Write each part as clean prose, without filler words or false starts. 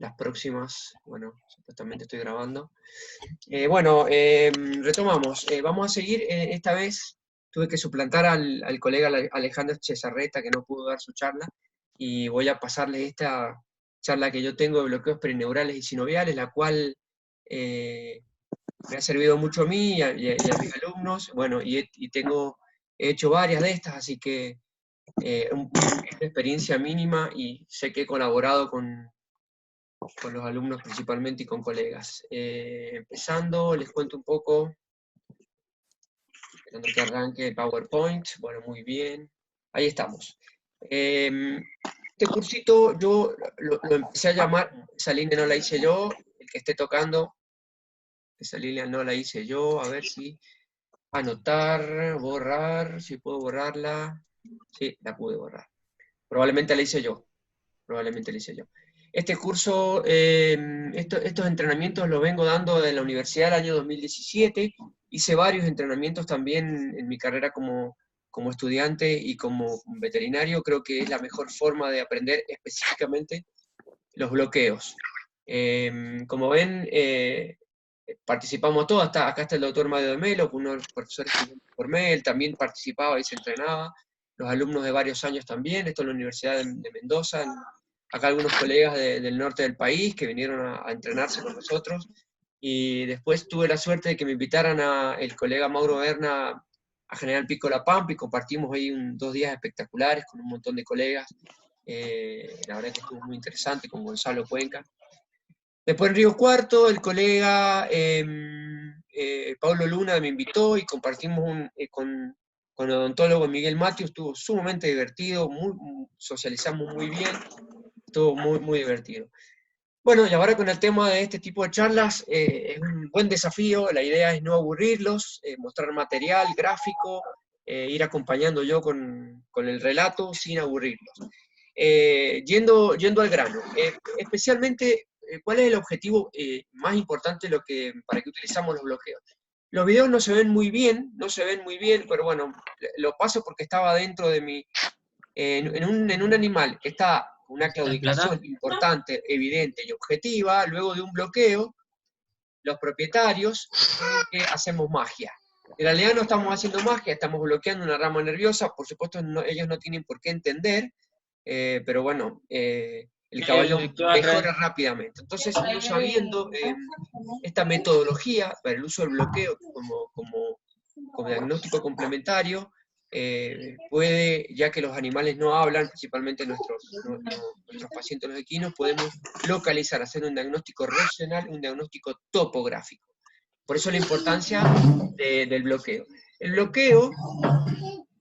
las próximas, bueno, supuestamente estoy grabando. Retomamos. Vamos a seguir, esta vez tuve que suplantar al colega Alejandro Chezarreta, que no pudo dar su charla, y voy a pasarles esta charla que yo tengo de bloqueos perineurales y sinoviales, la cual me ha servido mucho a mí y a mis alumnos. Bueno, he hecho varias de estas, así que es una experiencia mínima y sé que he colaborado con los alumnos principalmente y con colegas. Empezando, les cuento un poco, esperando que arranque el PowerPoint. Bueno, muy bien. Ahí estamos. Este cursito yo lo empecé a llamar, esa línea no la hice yo, el que esté tocando, esa línea no la hice yo, a ver si anotar, borrar, si puedo borrarla. Sí, la pude borrar. Probablemente la hice yo. Este curso, estos entrenamientos los vengo dando de la universidad el año 2017. Hice varios entrenamientos también en mi carrera como estudiante y como veterinario. Creo que es la mejor forma de aprender específicamente los bloqueos. Como ven, participamos todos. Acá está el doctor Mario de Melo, uno de los profesores que por él también participaba y se entrenaba. Los alumnos de varios años también, esto en la Universidad de Mendoza. Acá algunos colegas del norte del país que vinieron a entrenarse con nosotros. Y después tuve la suerte de que me invitaran el colega Mauro Berna a General Pico La Pampa, y compartimos ahí 2 días espectaculares con un montón de colegas. La verdad que estuvo muy interesante con Gonzalo Cuenca. Después en Río Cuarto, el colega Pablo Luna me invitó y compartimos con el odontólogo Miguel Matthews. Estuvo sumamente divertido, socializamos muy bien, estuvo muy, muy divertido. Bueno, y ahora con el tema de este tipo de charlas, es un buen desafío. La idea es no aburrirlos, mostrar material gráfico, ir acompañando yo con el relato sin aburrirlos. Yendo al grano, especialmente, ¿cuál es el objetivo más importante para que utilizamos los bloqueos? Los videos no se ven muy bien, pero bueno, lo paso porque estaba dentro de en un animal que está con una claudicación importante, evidente y objetiva. Luego de un bloqueo, los propietarios creen que hacemos magia. En realidad no estamos haciendo magia, estamos bloqueando una rama nerviosa. Por supuesto, ellos no tienen por qué entender, pero bueno, el caballo mejora rápidamente. Entonces, uno sabiendo esta metodología para el uso del bloqueo como diagnóstico complementario, puede, ya que los animales no hablan, principalmente nuestros pacientes los equinos, podemos localizar, hacer un diagnóstico regional, un diagnóstico topográfico. Por eso la importancia del bloqueo. El bloqueo,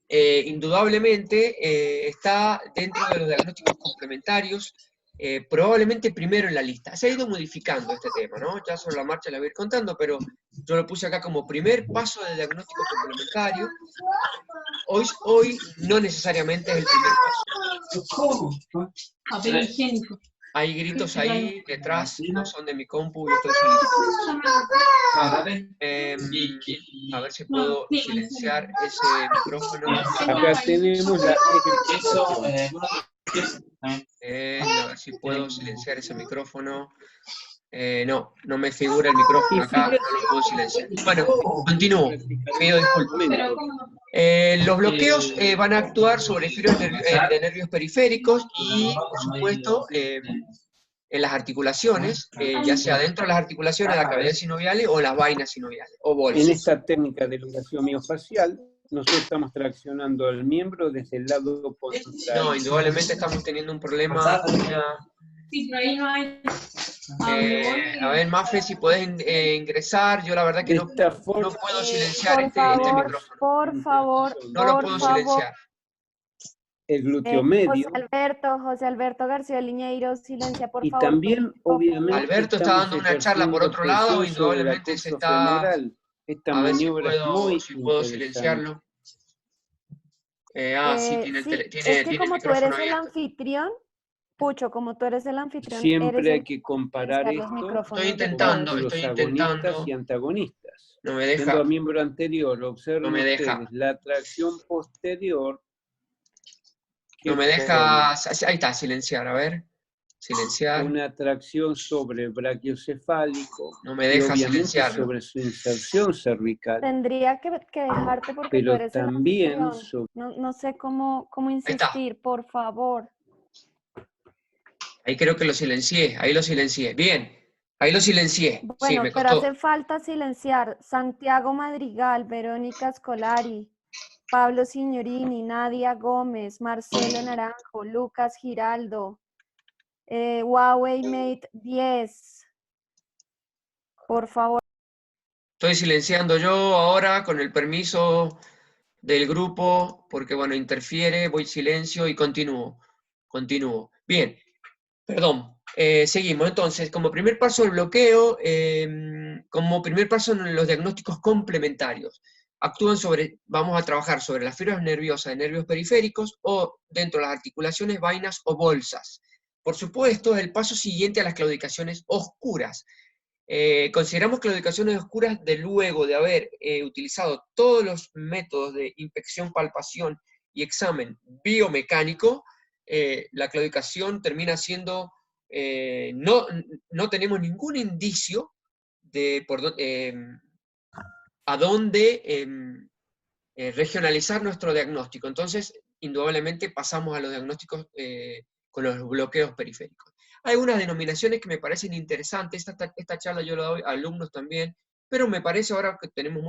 indudablemente, está dentro de los diagnósticos complementarios, probablemente primero en la lista. Se ha ido modificando este tema, ¿no? Ya sobre la marcha la voy a ir contando, pero yo lo puse acá como primer paso del diagnóstico complementario. Hoy no necesariamente es el primer paso. Hay gritos ahí detrás, no son de mi compu, yo estoy a ver si puedo silenciar ese micrófono. Acá tenemos la a ver si puedo silenciar ese micrófono. No me figura el micrófono acá, no lo puedo silenciar. Bueno, continúo, pido disculpas. Los bloqueos van a actuar sobre filos de nervios periféricos y, por supuesto, en las articulaciones, ya sea dentro de las articulaciones, la cavidad sinoviales o las vainas sinoviales, o bolsas. En esta técnica de elucidación miofacial, nosotros estamos traccionando el miembro desde el lado contrario. No, indudablemente estamos teniendo un problema. Sí, pero ahí no hay. A ver, Mafe, si puedes ingresar. Yo la verdad que no puedo silenciar este micrófono. Por favor, no lo puedo silenciar. El glúteo medio. José Alberto García Liñeiro, silencia, por favor. Y también, obviamente, Alberto está dando una charla por otro lado, indudablemente se está... Esta a ver si maniobra puedo silenciarlo. Sí, tiene es que como tú eres el anfitrión, Pucho, como tú eres el anfitrión, siempre hay que comparar esto. Estoy intentando. Agonistas y antagonistas. No me deja. Yendo a miembro anterior, observen no me deja. la tracción posterior. No me deja. Ahí está, silenciar, a ver. Silenciar. una tracción sobre el brachiocefálico No me y deja obviamente silenciarlo. sobre su inserción cervical, Tendría que dejarte porque tú pero eres el también anfitrión. sobre... No sé cómo Ahí está. insistir, por favor. Ahí creo que lo silencié. Ahí lo silencié. Bien. Ahí lo silencié. Sí, Bueno, me pero costó. hace falta silenciar Santiago Madrigal, Verónica Scolari, Pablo Signorini, Nadia Gómez, Marcelo Naranjo, Lucas Giraldo, Huawei Mate 10. Por favor. Estoy silenciando yo ahora con el permiso del grupo, porque bueno, interfiere, voy silencio y continúo. Continúo. Bien. Perdón, seguimos. Entonces, como primer paso el bloqueo, como primer paso en los diagnósticos complementarios. Vamos a trabajar sobre las fibras nerviosas de nervios periféricos o dentro de las articulaciones, vainas o bolsas. Por supuesto, es el paso siguiente a las claudicaciones oscuras. Consideramos claudicaciones oscuras de luego de haber utilizado todos los métodos de inspección, palpación y examen biomecánico. La claudicación termina siendo, no tenemos ningún indicio de a dónde regionalizar nuestro diagnóstico. Entonces, indudablemente pasamos a los diagnósticos con los bloqueos periféricos. Hay unas denominaciones que me parecen interesantes, esta charla yo la doy a alumnos también, pero me parece ahora que tenemos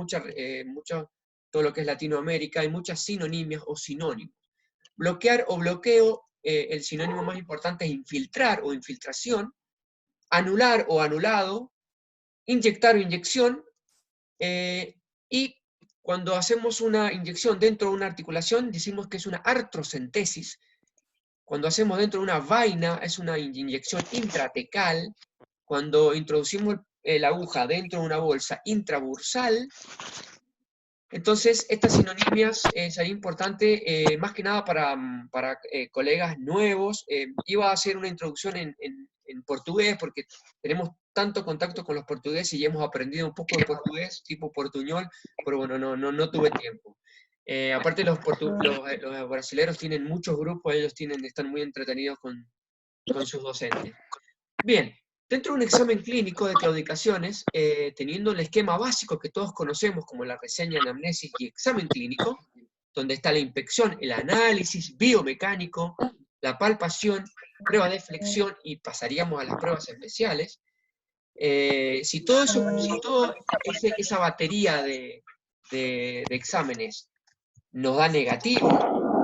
todo lo que es Latinoamérica, hay muchas sinonimias o sinónimos. Bloquear o bloqueo, el sinónimo más importante es infiltrar o infiltración, anular o anulado, inyectar o inyección, y cuando hacemos una inyección dentro de una articulación, decimos que es una artrocentesis. Cuando hacemos dentro de una vaina, es una inyección intratecal. Cuando introducimos la aguja dentro de una bolsa, intrabursal. Entonces, estas sinonimias sería importante, más que nada para colegas nuevos. Iba a hacer una introducción en portugués, porque tenemos tanto contacto con los portugueses y hemos aprendido un poco de portugués, tipo portuñol, pero bueno, no tuve tiempo. Aparte, los brasileños tienen muchos grupos, ellos están muy entretenidos con sus docentes. Bien, dentro de un examen clínico de claudicaciones, teniendo el esquema básico que todos conocemos como la reseña, anamnesis y examen clínico, donde está la inspección, el análisis biomecánico, la palpación, prueba de flexión y pasaríamos a las pruebas especiales. Si toda esa batería de exámenes nos da negativo,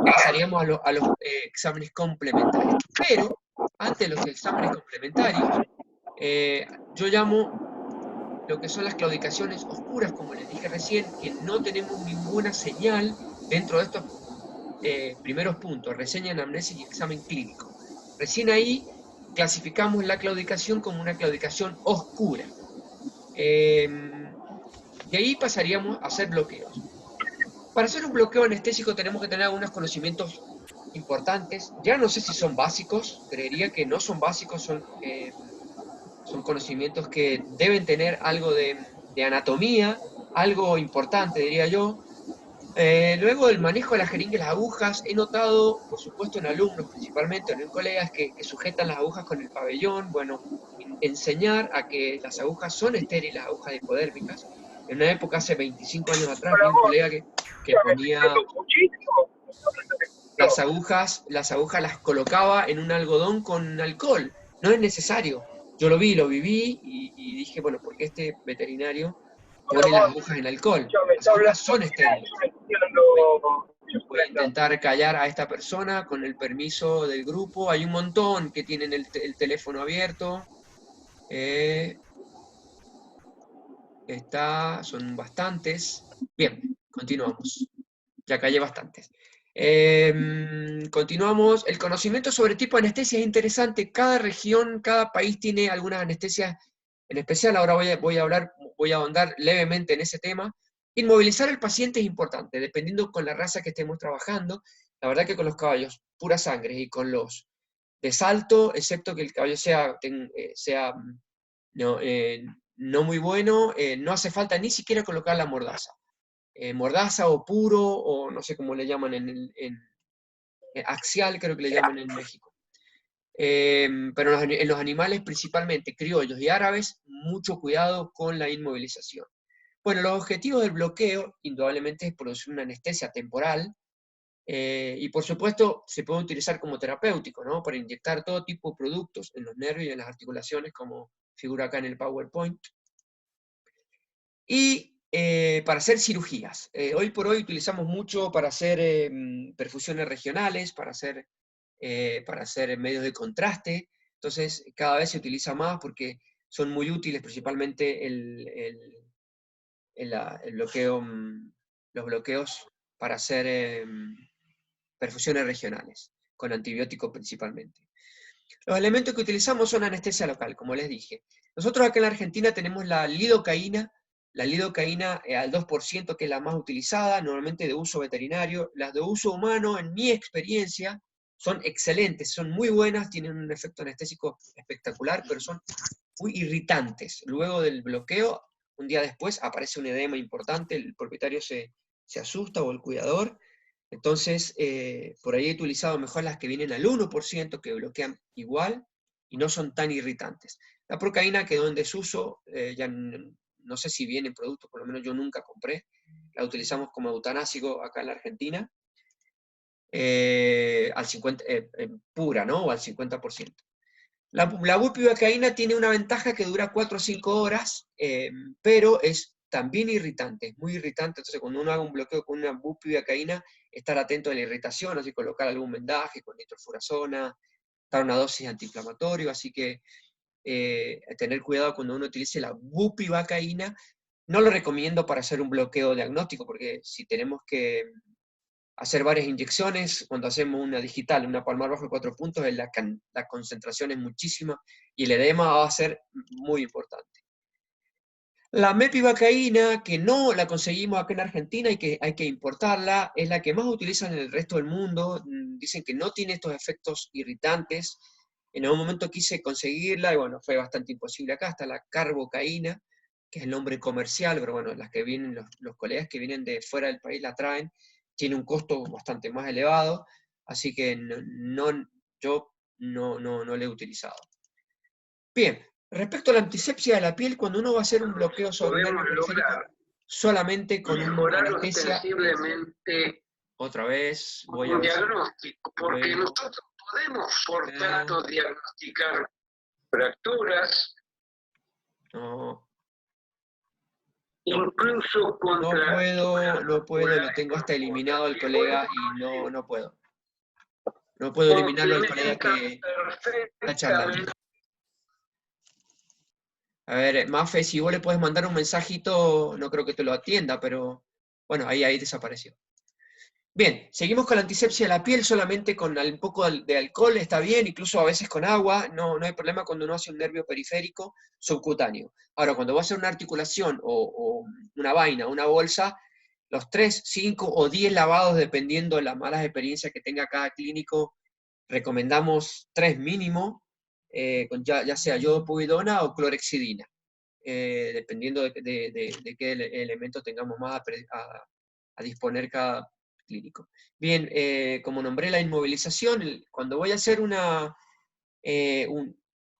pasaríamos a los exámenes complementarios. Pero, antes de los exámenes complementarios, yo llamo lo que son las claudicaciones oscuras, como les dije recién, que no tenemos ninguna señal dentro de estos primeros puntos, reseña, anamnesis y examen clínico. Recién ahí clasificamos la claudicación como una claudicación oscura. De ahí pasaríamos a hacer bloqueos. Para hacer un bloqueo anestésico tenemos que tener algunos conocimientos importantes. Ya no sé si son básicos, creería que no son básicos, son conocimientos que deben tener algo de anatomía, algo importante, diría yo. Luego del manejo de las jeringas y las agujas, he notado, por supuesto en alumnos principalmente, o en colegas que sujetan las agujas con el pabellón. Bueno, enseñar a que las agujas son estériles, las agujas hipodérmicas. En una época, hace 25 años atrás, vi un colega que ponía las agujas las colocaba en un algodón con alcohol. No es necesario. Yo lo vi, lo viví y dije, bueno, ¿por qué este veterinario pone las agujas en alcohol? Las agujas son estériles. Voy a intentar callar a esta persona con el permiso del grupo. Hay un montón que tienen el teléfono abierto. Son bastantes. Bien, continuamos. Ya callé bastantes. Continuamos. El conocimiento sobre tipo de anestesia es interesante. Cada región, cada país tiene algunas anestesias en especial. Ahora voy a ahondar levemente en ese tema. Inmovilizar al paciente es importante, dependiendo con la raza que estemos trabajando. La verdad que con los caballos pura sangre y con los de salto, excepto que el caballo sea no muy bueno, no hace falta ni siquiera colocar la mordaza. Mordaza o puro, o no sé cómo le llaman en axial, creo que le llaman en México. pero en los animales principalmente criollos y árabes, mucho cuidado con la inmovilización. Bueno, los objetivos del bloqueo, indudablemente, es producir una anestesia temporal, y por supuesto se puede utilizar como terapéutico, ¿no? Para inyectar todo tipo de productos en los nervios y en las articulaciones, como figura acá en el PowerPoint. Y para hacer cirugías. Hoy por hoy utilizamos mucho para hacer perfusiones regionales, para hacer medios de contraste. Entonces cada vez se utiliza más porque son muy útiles, principalmente el bloqueo, los bloqueos para hacer perfusiones regionales, con antibióticos principalmente. Los elementos que utilizamos son anestesia local, como les dije. Nosotros acá en la Argentina tenemos la lidocaína al 2%, que es la más utilizada, normalmente de uso veterinario. Las de uso humano, en mi experiencia, son excelentes, son muy buenas, tienen un efecto anestésico espectacular, pero son muy irritantes. Luego del bloqueo, un día después, aparece un edema importante, el propietario se asusta o el cuidador. Entonces, por ahí he utilizado mejor las que vienen al 1%, que bloquean igual y no son tan irritantes. La procaína quedó en desuso, ya no sé si viene en producto, por lo menos yo nunca compré. La utilizamos como eutanásico acá en la Argentina, al 50, pura, ¿no? O al 50%. La bupivacaína tiene una ventaja que dura 4 o 5 horas, pero es también irritante, es muy irritante. Entonces cuando uno haga un bloqueo con una bupivacaína, estar atento a la irritación, así colocar algún vendaje con nitrofurazona, dar una dosis antiinflamatorio, así que tener cuidado cuando uno utilice la bupivacaína. No lo recomiendo para hacer un bloqueo diagnóstico, porque si tenemos que hacer varias inyecciones, cuando hacemos una digital, una palmar bajo 4 puntos, la concentración es muchísima y el edema va a ser muy importante. La mepivacaína, que no la conseguimos acá en Argentina y que hay que importarla, es la que más utilizan en el resto del mundo. Dicen que no tiene estos efectos irritantes. En algún momento quise conseguirla y bueno, fue bastante imposible acá. Está la carbocaína, que es el nombre comercial, pero bueno, las que vienen, los colegas que vienen de fuera del país la traen. Tiene un costo bastante más elevado, así que yo no le he utilizado. Bien, respecto a la antisepsia de la piel, cuando uno va a hacer un bloqueo sobre el nervio periférico, solamente con una anestesia. Ostensiblemente Otra vez, voy a un ver. diagnóstico, porque nosotros podemos, por tanto, diagnosticar fracturas, No. incluso contra... No puedo, lo tengo hasta eliminado el colega y no puedo. No puedo eliminarlo al colega que está charlando. A ver, Mafe, si vos le puedes mandar un mensajito, no creo que te lo atienda, pero bueno, ahí desapareció. Bien, seguimos con la antisepsia de la piel, solamente con un poco de alcohol está bien, incluso a veces con agua, no hay problema cuando uno hace un nervio periférico subcutáneo. Ahora, cuando va a hacer una articulación o una vaina, una bolsa, los 3, 5 o 10 lavados, dependiendo de las malas experiencias que tenga cada clínico, recomendamos 3 mínimo, ya sea yodopovidona o clorexidina, dependiendo de qué elemento tengamos más a disponer cada clínico. Bien, como nombré la inmovilización, cuando voy a hacer una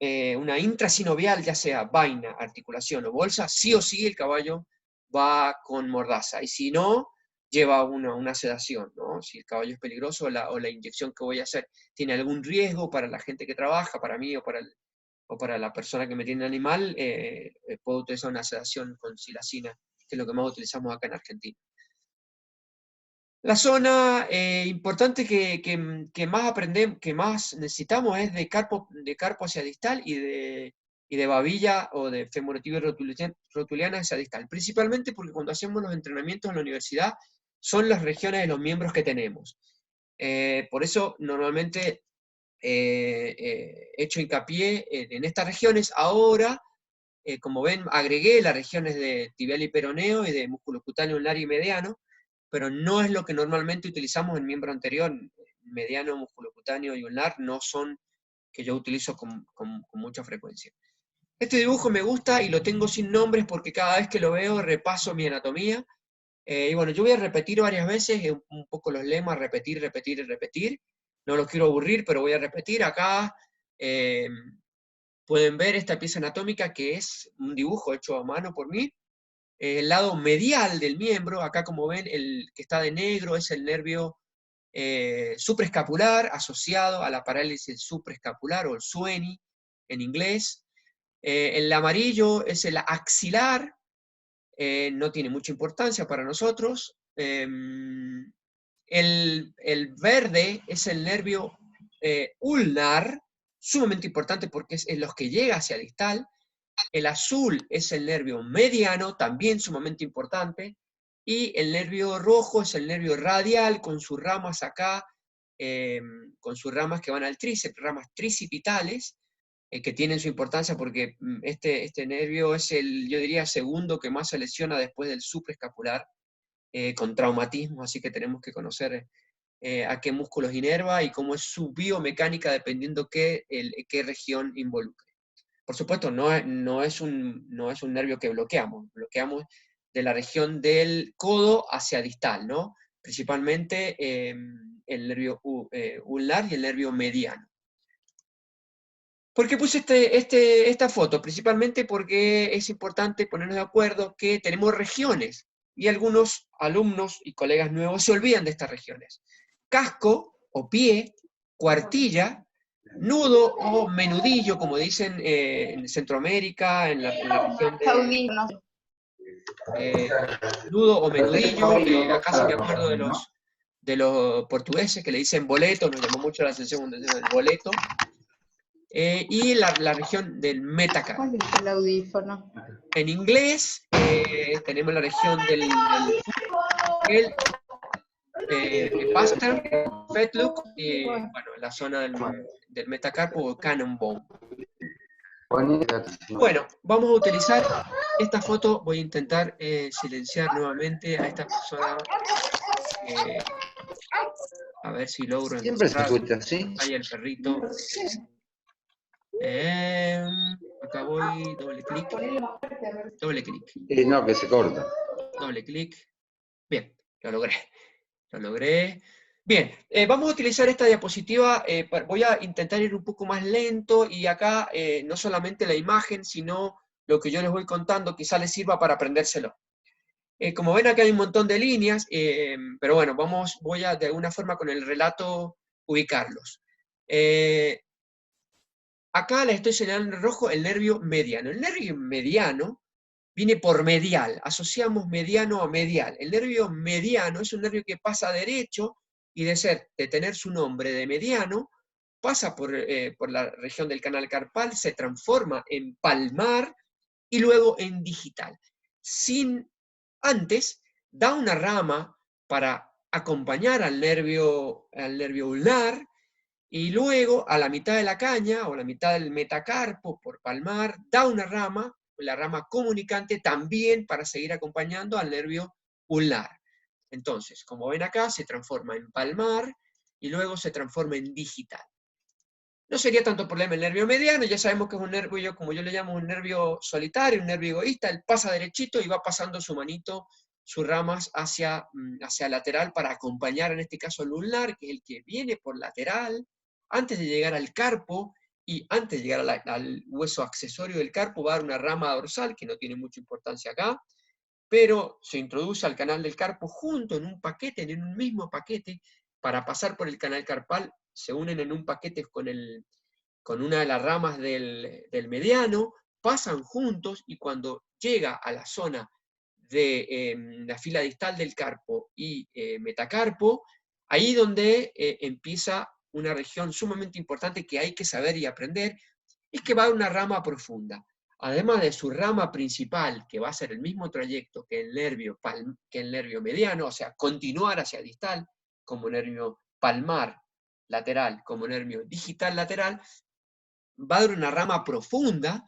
intrasinovial, ya sea vaina, articulación o bolsa, sí o sí el caballo va con mordaza, y si no, lleva una sedación, ¿no? Si el caballo es peligroso o la inyección que voy a hacer tiene algún riesgo para la gente que trabaja, para mí o para la persona que me tiene el animal, puedo utilizar una sedación con silacina, que es lo que más utilizamos acá en Argentina. La zona importante que más necesitamos es de carpo hacia distal y de babilla o de femorotibial rotuliana hacia distal. Principalmente porque cuando hacemos los entrenamientos en la universidad son las regiones de los miembros que tenemos. Por eso normalmente he hecho hincapié en estas regiones. Ahora, como ven, agregué las regiones de tibial y peroneo y de músculo cutáneo ulnar y mediano, pero no es lo que normalmente utilizamos en miembro anterior. Mediano, musculocutáneo y ulnar no son que yo utilizo con mucha frecuencia. Este dibujo me gusta y lo tengo sin nombres porque cada vez que lo veo repaso mi anatomía. Y bueno, yo voy a repetir varias veces un poco los lemas, repetir. No los quiero aburrir, pero voy a repetir. Acá pueden ver esta pieza anatómica que es un dibujo hecho a mano por mí. El lado medial del miembro, acá como ven, el que está de negro es el nervio supraescapular asociado a la parálisis supraescapular o el SUENI en inglés. El amarillo es el axilar, no tiene mucha importancia para nosotros. El verde es el nervio ulnar, sumamente importante porque es los que llega hacia el distal. El azul es el nervio mediano, también sumamente importante. Y el nervio rojo es el nervio radial, con sus ramas acá, con sus ramas que van al tríceps, ramas tricipitales, que tienen su importancia porque este nervio es el, yo diría, segundo que más se lesiona después del supraescapular, con traumatismo, así que tenemos que conocer a qué músculos inerva y cómo es su biomecánica dependiendo qué región involucre. Por supuesto, no es un nervio que bloqueamos de la región del codo hacia distal, ¿no? Principalmente el nervio ulnar y el nervio mediano. ¿Por qué puse esta foto? Principalmente porque es importante ponernos de acuerdo que tenemos regiones, y algunos alumnos y colegas nuevos se olvidan de estas regiones. Casco o pie, cuartilla, nudo o menudillo, como dicen en Centroamérica, en la región de nudo o menudillo, acá sí me acuerdo de los portugueses que le dicen boleto, nos llamó mucho la atención cuando decían el boleto, y la región del metacarpo. ¿Cuál es el audífono? En inglés tenemos la región del pastern, fetlock, y bueno, la zona del metacarpo o cannon bone. Bueno, vamos a utilizar esta foto. Voy a intentar silenciar nuevamente a esta persona. A ver si logro Siempre se encontrar. escucha así. Ahí el perrito. Acá voy, doble clic. Doble clic. No, que se corta. Doble clic. Bien, lo logré. Lo logré. Bien, vamos a utilizar esta diapositiva. Voy a intentar ir un poco más lento y acá no solamente la imagen, sino lo que yo les voy contando quizá les sirva para aprendérselo. Como ven acá hay un montón de líneas, pero bueno, voy a de alguna forma con el relato ubicarlos. Acá les estoy señalando en rojo el nervio mediano. El nervio mediano viene por medial, asociamos mediano a medial. El nervio mediano es un nervio que pasa derecho y de tener su nombre de mediano, pasa por la región del canal carpal, se transforma en palmar y luego en digital. Antes, da una rama para acompañar al nervio ulnar, y luego a la mitad de la caña o la mitad del metacarpo por palmar, da una rama, la rama comunicante, también para seguir acompañando al nervio ulnar. Entonces, como ven acá, se transforma en palmar y luego se transforma en digital. No sería tanto problema el nervio mediano, ya sabemos que es un nervio, como yo le llamo, un nervio solitario, un nervio egoísta. Él pasa derechito y va pasando su manito, sus ramas hacia lateral para acompañar, en este caso, el ulnar, que es el que viene por lateral, antes de llegar al carpo, y antes de llegar al hueso accesorio del carpo, va a dar una rama dorsal, que no tiene mucha importancia acá, pero se introduce al canal del carpo junto en un paquete, en un mismo paquete, para pasar por el canal carpal, se unen en un paquete con una de las ramas del mediano, pasan juntos, y cuando llega a la zona de la fila distal del carpo y metacarpo, ahí donde empieza una región sumamente importante que hay que saber y aprender, es que va a una rama profunda. Además de su rama principal, que va a ser el mismo trayecto que el nervio mediano, o sea, continuar hacia distal, como nervio palmar lateral, como nervio digital lateral, va a dar una rama profunda,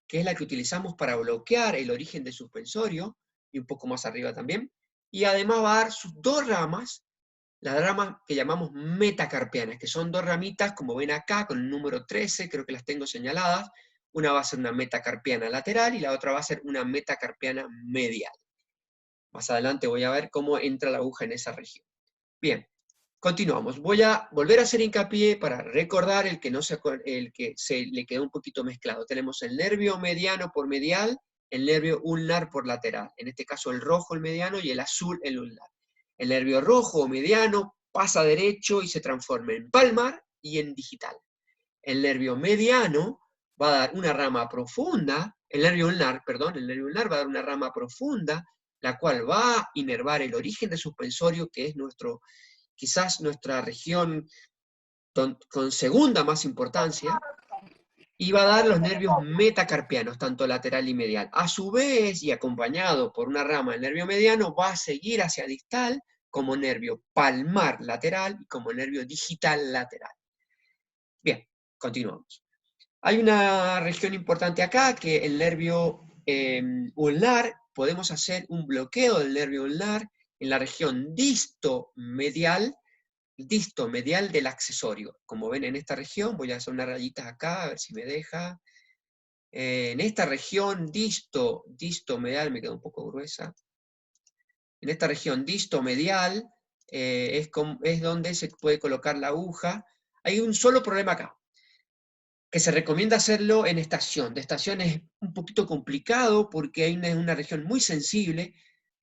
que es la que utilizamos para bloquear el origen del suspensorio, y un poco más arriba también, y además va a dar sus dos ramas, las ramas que llamamos metacarpianas, que son dos ramitas, como ven acá, con el número 13, creo que las tengo señaladas. Una va a ser una metacarpiana lateral y la otra va a ser una metacarpiana medial. Más adelante voy a ver cómo entra la aguja en esa región. Bien, Continuamos. Voy a volver a hacer hincapié para recordar el que se le quedó un poquito mezclado. Tenemos el nervio mediano por medial, el nervio ulnar por lateral. En este caso el rojo el mediano y el azul el ulnar. El nervio rojo o mediano pasa derecho y se transforma en palmar y en digital. El nervio mediano va a dar una rama profunda, el nervio ulnar va a dar una rama profunda, la cual va a inervar el origen de suspensorio, que es quizás nuestra región con segunda más importancia, y va a dar los nervios metacarpianos, tanto lateral y medial. A su vez, y acompañado por una rama del nervio mediano, va a seguir hacia distal como nervio palmar lateral y como nervio digital lateral. Bien, continuamos. Hay una región importante acá, que el nervio ulnar, podemos hacer un bloqueo del nervio ulnar en la región distomedial del accesorio. Como ven en esta región, voy a hacer unas rayitas acá, a ver si me deja. En esta región distomedial, me queda un poco gruesa. En esta región distomedial es donde se puede colocar la aguja. Hay un solo problema acá, que se recomienda hacerlo en estación. De estación es un poquito complicado porque hay una región muy sensible.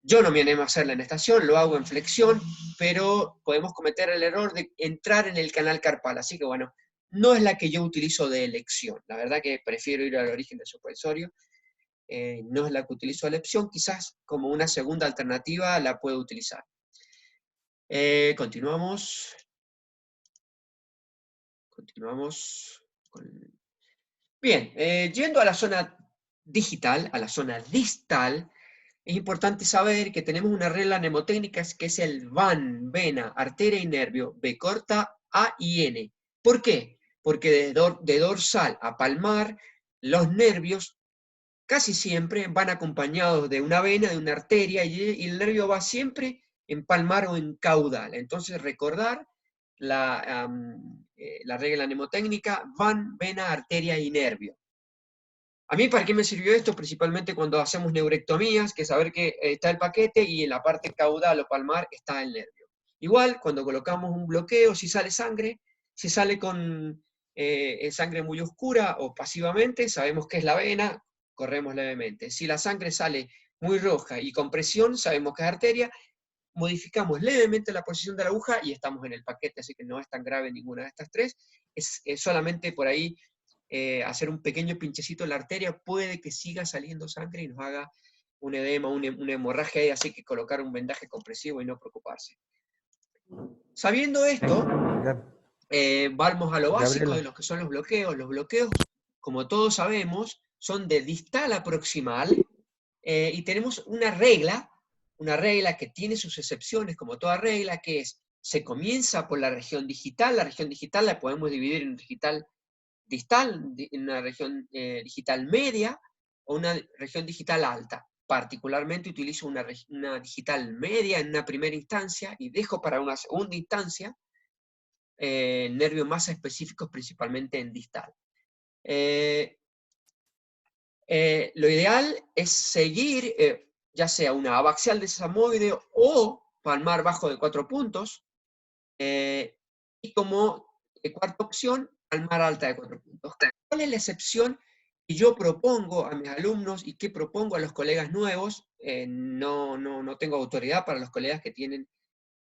Yo no me animo a hacerla en estación, lo hago en flexión, pero podemos cometer el error de entrar en el canal carpal. Así que bueno, no es la que yo utilizo de elección. La verdad que prefiero ir al origen del suspensorio. No es la que utilizo de elección, quizás como una segunda alternativa la puedo utilizar. Continuamos. Bien, yendo a la zona digital, a la zona distal, es importante saber que tenemos una regla mnemotécnica que es el VAN, vena, arteria y nervio, B corta, A y N. ¿Por qué? Porque de dorsal a palmar, los nervios casi siempre van acompañados de una vena, de una arteria, y el nervio va siempre en palmar o en caudal. Entonces recordar la regla mnemotécnica, VAN, vena, arteria y nervio. A mí, ¿para qué me sirvió esto? Principalmente cuando hacemos neurectomías, que saber que está el paquete y en la parte caudal o palmar está el nervio. Igual, cuando colocamos un bloqueo, si sale sangre, si sale con sangre muy oscura o pasivamente, sabemos que es la vena, corremos levemente. Si la sangre sale muy roja y con presión, sabemos que es arteria, modificamos levemente la posición de la aguja y estamos en el paquete, así que no es tan grave ninguna de estas tres. Es solamente por ahí hacer un pequeño pinchecito en la arteria, puede que siga saliendo sangre y nos haga un edema, una hemorragia ahí, así que colocar un vendaje compresivo y no preocuparse. Sabiendo esto, vamos a lo básico de lo que son los bloqueos. Los bloqueos, como todos sabemos, son de distal a proximal, y tenemos una regla que tiene sus excepciones, como toda regla, que es, se comienza por la región digital la podemos dividir en digital distal, en una región digital media, o una región digital alta. Particularmente utilizo una digital media en una primera instancia, y dejo para una segunda instancia nervios más específicos, principalmente en distal. Lo ideal es seguir, ya sea una abaxial de sesamoide o palmar bajo de 4 puntos, y como cuarta opción, palmar alta de 4 puntos. ¿Cuál es la excepción que yo propongo a mis alumnos y que propongo a los colegas nuevos? No tengo autoridad para los colegas que tienen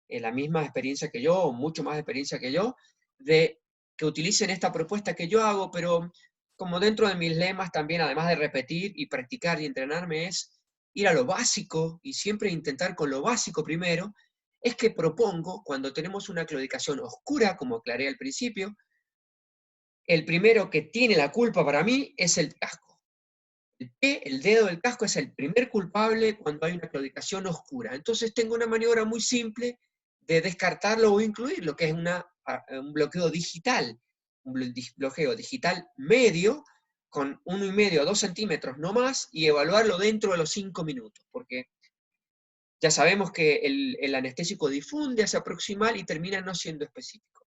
la misma experiencia que yo, o mucho más experiencia que yo, de que utilicen esta propuesta que yo hago, pero como dentro de mis lemas también, además de repetir y practicar y entrenarme, es ir a lo básico y siempre intentar con lo básico primero, es que propongo, cuando tenemos una claudicación oscura, como aclaré al principio, el primero que tiene la culpa para mí es el casco. El dedo del casco es el primer culpable cuando hay una claudicación oscura. Entonces tengo una maniobra muy simple de descartarlo o incluirlo, que es un bloqueo digital. Un bloqueo digital medio, con 1,5 a 2 centímetros no más, y evaluarlo dentro de los 5 minutos, porque ya sabemos que el anestésico difunde hacia proximal y termina no siendo específico.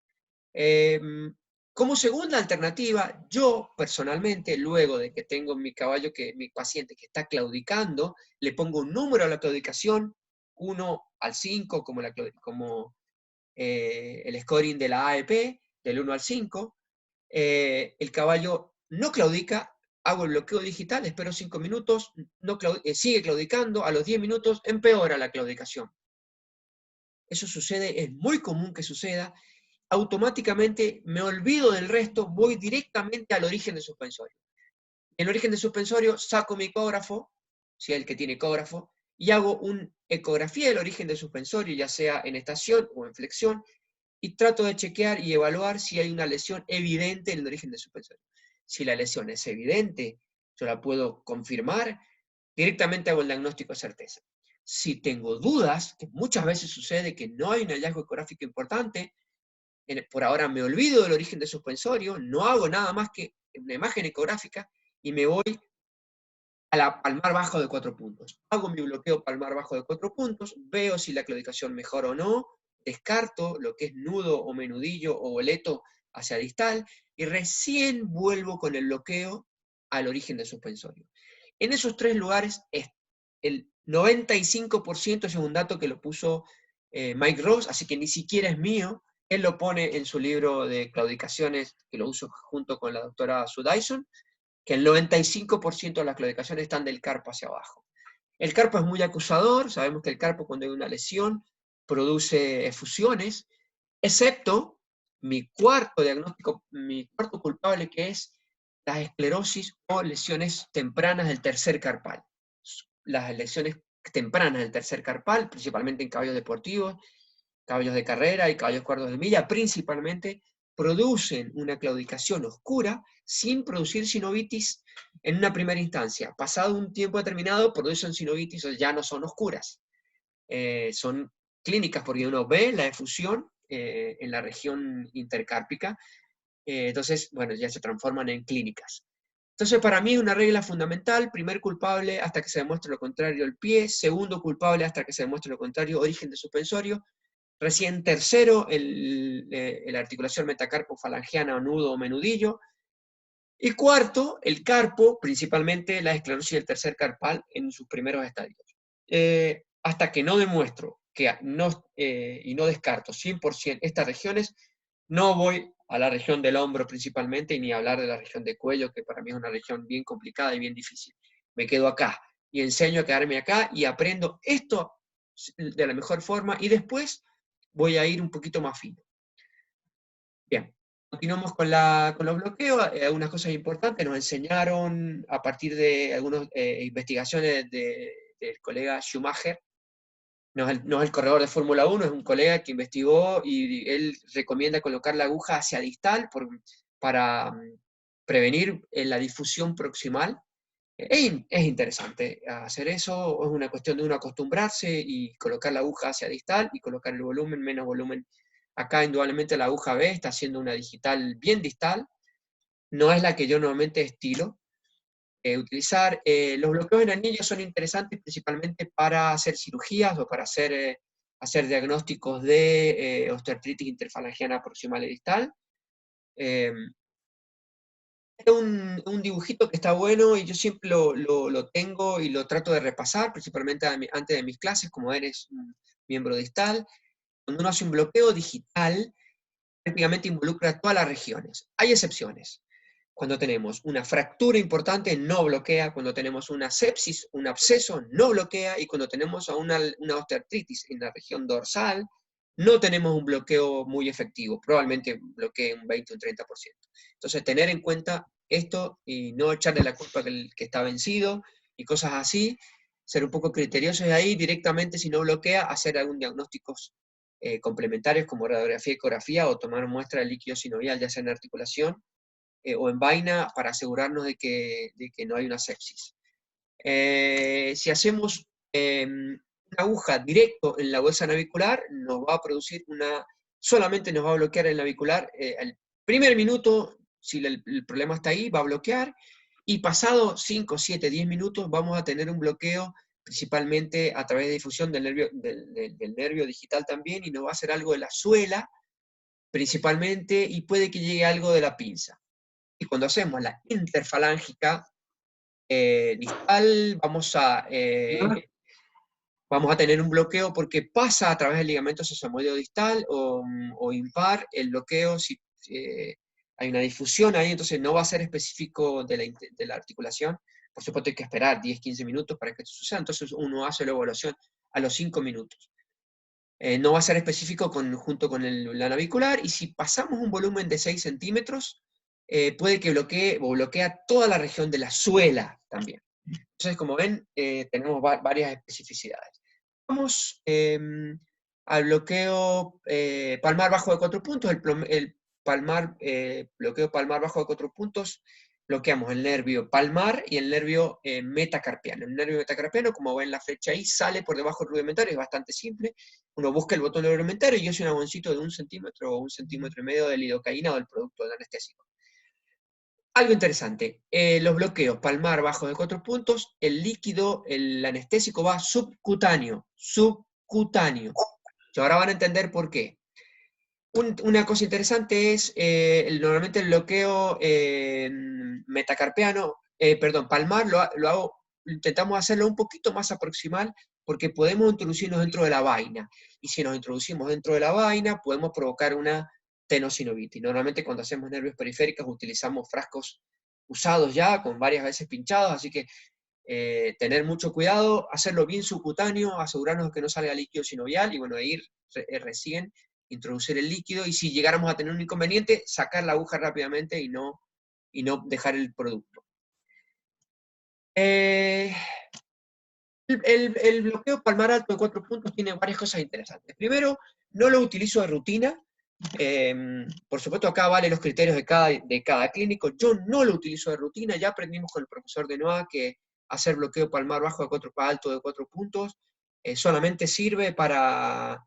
Como segunda alternativa, yo personalmente, luego de que tengo mi paciente que está claudicando, le pongo un número a la claudicación, 1 al 5, como el scoring de la AEP, del 1 al 5, el caballo no claudica, hago el bloqueo digital, espero 5 minutos, no sigue claudicando, a los 10 minutos empeora la claudicación. Eso sucede, es muy común que suceda, automáticamente me olvido del resto, voy directamente al origen de suspensorio. En el origen de suspensorio saco mi ecógrafo, si es el que tiene ecógrafo, y hago una ecografía del origen de suspensorio, ya sea en estación o en flexión, y trato de chequear y evaluar si hay una lesión evidente en el origen de suspensorio. Si la lesión es evidente, yo la puedo confirmar, directamente hago el diagnóstico de certeza. Si tengo dudas, que muchas veces sucede que no hay un hallazgo ecográfico importante, por ahora me olvido del origen de suspensorio, no hago nada más que una imagen ecográfica y me voy a la palmar bajo de 4 puntos. Hago mi bloqueo palmar bajo de 4 puntos, veo si la claudicación mejora o no, descarto lo que es nudo o menudillo o boleto hacia distal, y recién vuelvo con el bloqueo al origen de suspensorio. En esos 3 lugares, el 95% es un dato que lo puso Mike Ross, así que ni siquiera es mío. Él lo pone en su libro de claudicaciones, que lo uso junto con la doctora Sue Dyson, que el 95% de las claudicaciones están del carpo hacia abajo. El carpo es muy acusador, sabemos que el carpo cuando hay una lesión produce efusiones, excepto mi cuarto diagnóstico, mi cuarto culpable, que es las esclerosis o lesiones tempranas del tercer carpal. Las lesiones tempranas del tercer carpal, principalmente en caballos deportivos, caballos de carrera y caballos cuartos de milla, principalmente, producen una claudicación oscura sin producir sinovitis en una primera instancia. Pasado un tiempo determinado, producen sinovitis o ya no son oscuras. Son clínicas porque uno ve la efusión en la región intercárpica, entonces, bueno, ya se transforman en clínicas. Entonces, para mí es una regla fundamental: primer culpable hasta que se demuestre lo contrario el pie, segundo culpable hasta que se demuestre lo contrario origen de suspensorio, recién tercero la articulación metacarpo-falangiana o nudo o menudillo, y cuarto, el carpo, principalmente la esclerosis del tercer carpal en sus primeros estadios. Hasta que no demuestro que y no descarto 100% estas regiones, no voy a la región del hombro principalmente, y ni hablar de la región de cuello, que para mí es una región bien complicada y bien difícil. Me quedo acá y enseño a quedarme acá y aprendo esto de la mejor forma, y después voy a ir un poquito más fino. Bien, continuamos con los bloqueos. Algunas cosas importantes nos enseñaron a partir de algunas investigaciones del colega Schumacher. No es el corredor de Fórmula 1, es un colega que investigó y él recomienda colocar la aguja hacia distal para prevenir la difusión proximal. Es interesante hacer eso, es una cuestión de uno acostumbrarse y colocar la aguja hacia distal y colocar el volumen, menos volumen. Acá indudablemente la aguja B está haciendo una digital bien distal, no es la que yo normalmente estilo utilizar. Los bloqueos en anillo son interesantes principalmente para hacer cirugías o para hacer diagnósticos de osteoartritis interfalangiana proximal y distal. Un dibujito que está bueno y yo siempre lo tengo y lo trato de repasar, principalmente antes de mis clases, como eres un miembro distal. Cuando uno hace un bloqueo digital, prácticamente involucra todas las regiones. Hay excepciones. Cuando tenemos una fractura importante, no bloquea. Cuando tenemos una sepsis, un absceso, no bloquea. Y cuando tenemos una osteoartritis en la región dorsal, no tenemos un bloqueo muy efectivo. Probablemente bloquee un 20 o un 30%. Entonces, tener en cuenta esto y no echarle la culpa que está vencido y cosas así. Ser un poco criteriosos de ahí, directamente, si no bloquea, hacer algún diagnóstico complementarios como radiografía y ecografía, o tomar muestra de líquido sinovial, ya sea en articulación o en vaina, para asegurarnos de que no hay una sepsis. Si hacemos una aguja directo en la bolsa navicular, nos va a producir solamente nos va a bloquear el navicular al primer minuto. Si el problema está ahí, va a bloquear, y pasado 5, 7, 10 minutos vamos a tener un bloqueo principalmente a través de difusión del nervio digital también, y nos va a hacer algo de la suela principalmente, y puede que llegue algo de la pinza. Y cuando hacemos la interfalángica distal, vamos a vamos a tener un bloqueo porque pasa a través del ligamento sesamoideo distal o impar, el bloqueo, si hay una difusión ahí, entonces no va a ser específico de la articulación. Por supuesto hay que esperar 10-15 minutos para que esto suceda, entonces uno hace la evaluación a los 5 minutos. No va a ser específico junto con la navicular, y si pasamos un volumen de 6 centímetros, puede que bloquea toda la región de la suela también. Entonces, como ven, tenemos varias especificidades. Vamos al bloqueo palmar bajo de 4 puntos. El bloqueo palmar bajo de 4 puntos, bloqueamos el nervio palmar y el nervio metacarpiano. El nervio metacarpiano, como ven la flecha ahí, sale por debajo del rudimentario, es bastante simple. Uno busca el botón del rudimentario y hace un agoncito de 1 centímetro o 1,5 centímetros de lidocaína o del producto del anestésico. Algo interesante, los bloqueos palmar bajo de 4 puntos, el líquido, el anestésico va subcutáneo. Y ahora van a entender por qué. Una cosa interesante es, normalmente el bloqueo palmar, intentamos hacerlo un poquito más aproximal, porque podemos introducirnos dentro de la vaina, y si nos introducimos dentro de la vaina, podemos provocar una tenosinovitis. Normalmente cuando hacemos nervios periféricos utilizamos frascos usados ya, con varias veces pinchados, así que tener mucho cuidado, hacerlo bien subcutáneo, asegurarnos de que no salga líquido sinovial, y bueno, ir recién, introducir el líquido, y si llegáramos a tener un inconveniente, sacar la aguja rápidamente y no dejar el producto. El bloqueo palmar alto de 4 puntos tiene varias cosas interesantes. Primero, no lo utilizo de rutina. Por supuesto, acá valen los criterios de cada clínico. Yo no lo utilizo de rutina. Ya aprendimos con el profesor Denoa que hacer bloqueo palmar bajo alto de 4 puntos solamente sirve para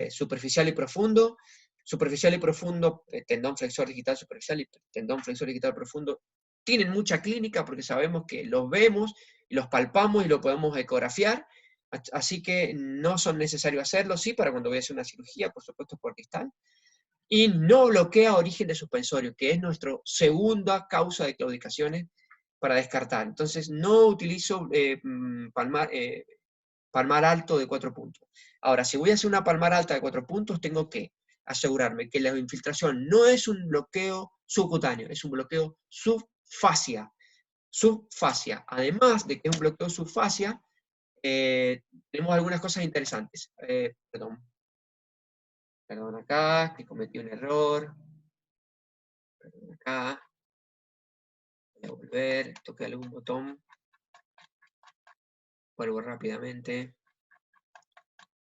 superficial y profundo. Superficial y profundo, tendón flexor digital superficial y tendón flexor digital profundo, tienen mucha clínica porque sabemos que los vemos, y los palpamos y lo podemos ecografiar, así que no son necesarios hacerlo, sí, para cuando voy a hacer una cirugía, por supuesto, por distal. Y no bloquea origen de suspensorio, que es nuestra segunda causa de claudicaciones para descartar. Entonces, no utilizo palmar alto de 4 puntos. Ahora, si voy a hacer una palmar alta de 4 puntos, tengo que asegurarme que la infiltración no es un bloqueo subcutáneo, es un bloqueo subfascia. Además de que es un bloqueo subfascia, tenemos algunas cosas interesantes. Perdón acá, que cometí un error. Perdón acá. Voy a volver, toqué algún botón. Vuelvo rápidamente.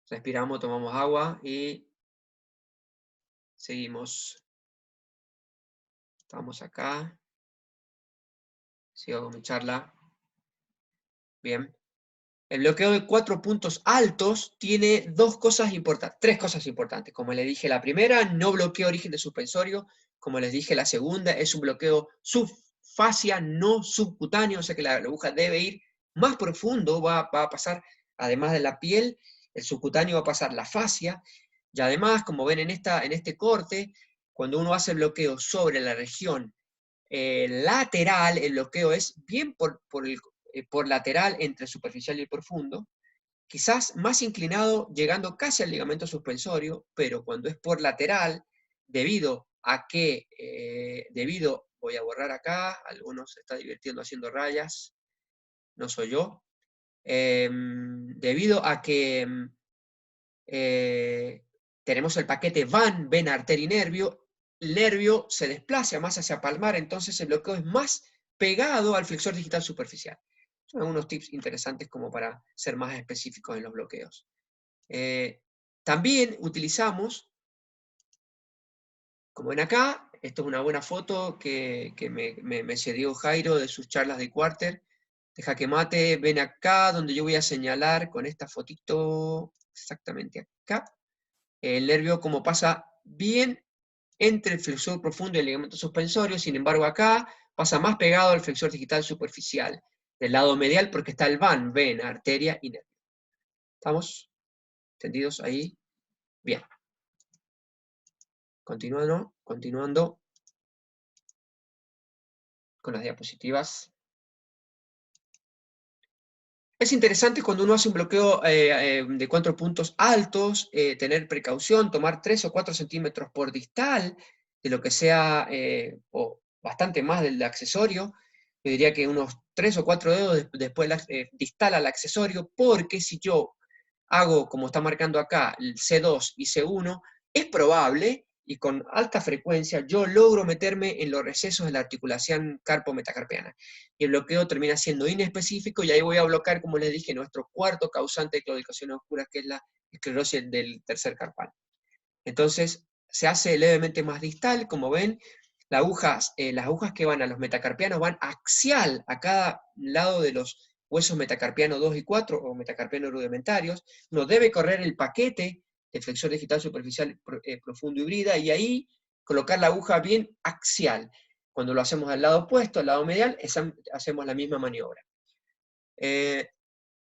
Respiramos, tomamos agua y seguimos. Estamos acá. Sigo con mi charla. Bien. El bloqueo de 4 puntos altos tiene tres cosas importantes. Como les dije, la primera, no bloquea origen de suspensorio. Como les dije, la segunda es un bloqueo subfascia, no subcutáneo, o sea que la aguja debe ir más profundo, va a pasar, además de la piel, el subcutáneo va a pasar la fascia, y además, como ven en este corte, cuando uno hace el bloqueo sobre la región lateral, el bloqueo es bien por lateral entre superficial y profundo, quizás más inclinado llegando casi al ligamento suspensorio, pero cuando es por lateral, voy a borrar acá, algunos se están divirtiendo haciendo rayas, no soy yo, debido a que tenemos el paquete VAN, vena, arteria y nervio, el nervio se desplaza más hacia palmar, entonces el bloqueo es más pegado al flexor digital superficial. Son algunos tips interesantes como para ser más específicos en los bloqueos. También utilizamos, como ven acá, esto es una buena foto que me cedió Jairo de sus charlas de Quarter, de Jaque Mate. Ven acá donde yo voy a señalar con esta fotito, exactamente acá, el nervio como pasa bien entre el flexor profundo y el ligamento suspensorio, sin embargo acá pasa más pegado al flexor digital superficial, del lado medial, porque está el VAN, vena, arteria y nervio. ¿Estamos entendidos ahí? Bien. Continuando con las diapositivas. Es interesante cuando uno hace un bloqueo de 4 puntos altos, tener precaución, tomar 3 o 4 centímetros por distal de lo que sea, o bastante más del accesorio. Yo diría que unos 3 o 4 dedos después distal al accesorio, porque si yo hago, como está marcando acá, el C2 y C1, es probable, y con alta frecuencia, yo logro meterme en los recesos de la articulación carpo-metacarpiana. Y el bloqueo termina siendo inespecífico, y ahí voy a bloquear, como les dije, nuestro cuarto causante de claudicaciones oscuras, que es la esclerosis del tercer carpal. Entonces, se hace levemente más distal, como ven, las agujas que van a los metacarpianos van axial a cada lado de los huesos metacarpiano 2 y 4, o metacarpianos rudimentarios. Uno debe correr el paquete de flexor digital superficial profundo y brida, y ahí colocar la aguja bien axial. Cuando lo hacemos al lado opuesto, al lado medial, hacemos la misma maniobra.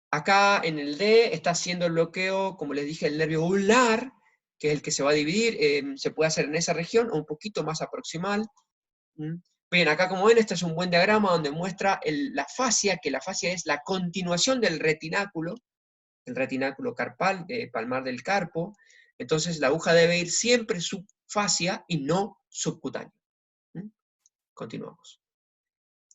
Acá en el D está haciendo el bloqueo, como les dije, el nervio ulnar, que es el que se va a dividir, se puede hacer en esa región, o un poquito más aproximal. Bien, acá como ven, este es un buen diagrama donde muestra la fascia, que la fascia es la continuación del retináculo, el retináculo carpal, palmar del carpo. Entonces la aguja debe ir siempre subfascia y no subcutáneo. Continuamos.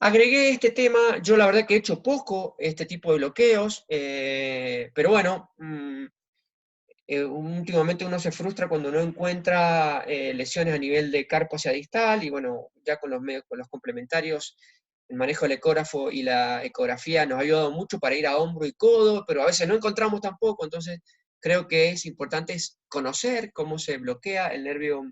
Agregué este tema, yo la verdad que he hecho poco este tipo de bloqueos, pero bueno, últimamente uno se frustra cuando no encuentra lesiones a nivel de carpo hacia distal, y bueno, ya con los complementarios, el manejo del ecógrafo y la ecografía nos ha ayudado mucho para ir a hombro y codo, pero a veces no encontramos tampoco, entonces creo que es importante conocer cómo se bloquea el nervio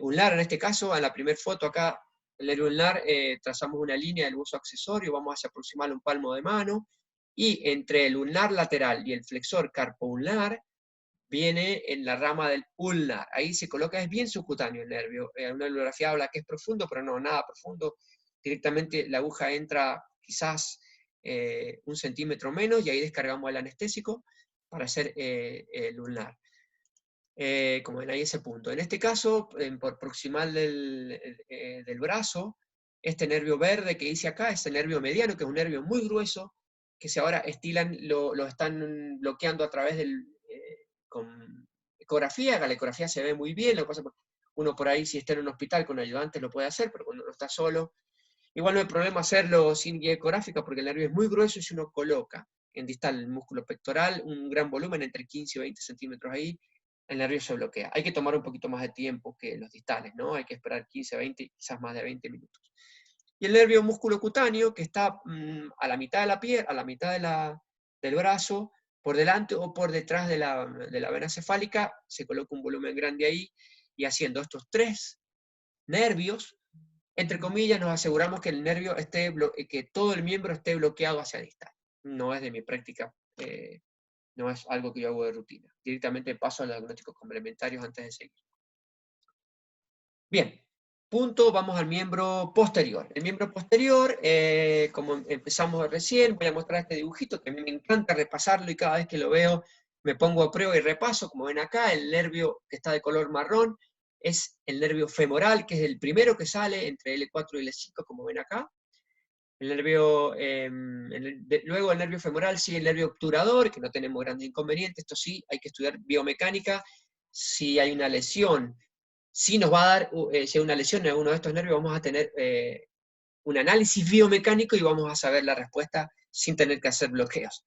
ulnar. En este caso, en la primera foto acá, el nervio ulnar, trazamos una línea del hueso accesorio, vamos a aproximarle un palmo de mano, y entre el ulnar lateral y el flexor carpo-ulnar, viene en la rama del ulnar. Ahí se coloca, es bien subcutáneo el nervio. Una bibliografía habla que es profundo, pero no, nada profundo. Directamente la aguja entra quizás 1 centímetro menos, y ahí descargamos el anestésico para hacer el ulnar. Como ven ahí ese punto. En este caso, por proximal del brazo, este nervio verde que dice acá, este nervio mediano, que es un nervio muy grueso, que se ahora estilan, lo están bloqueando a través con ecografía. La ecografía se ve muy bien, lo que pasa es que uno por ahí, si está en un hospital con ayudantes, lo puede hacer, pero cuando uno está solo, igual no hay problema hacerlo sin guía ecográfica, porque el nervio es muy grueso, y si uno coloca en distal el músculo pectoral un gran volumen, entre 15 y 20 centímetros ahí, el nervio se bloquea. Hay que tomar un poquito más de tiempo que los distales, ¿no? Hay que esperar 15, 20, quizás más de 20 minutos. Y el nervio musculocutáneo, que está a la mitad de la piel, a la mitad del brazo, por delante o por detrás de la vena cefálica, se coloca un volumen grande ahí, y haciendo estos 3 nervios, entre comillas, nos aseguramos que el nervio que todo el miembro esté bloqueado hacia distal. No es de mi práctica, no es algo que yo hago de rutina. Directamente paso a los diagnósticos complementarios antes de seguir. Bien, vamos al miembro posterior. El miembro posterior, como empezamos recién, voy a mostrar este dibujito, que a mí me encanta repasarlo, y cada vez que lo veo me pongo a prueba y repaso. Como ven acá, el nervio que está de color marrón es el nervio femoral, que es el primero que sale entre L4 y L5, como ven acá. Luego el nervio femoral sigue el nervio obturador, que no tenemos grandes inconvenientes. Esto sí, hay que estudiar biomecánica. Si hay una lesión, si nos va a dar, si hay una lesión en alguno de estos nervios, vamos a tener un análisis biomecánico, y vamos a saber la respuesta sin tener que hacer bloqueos.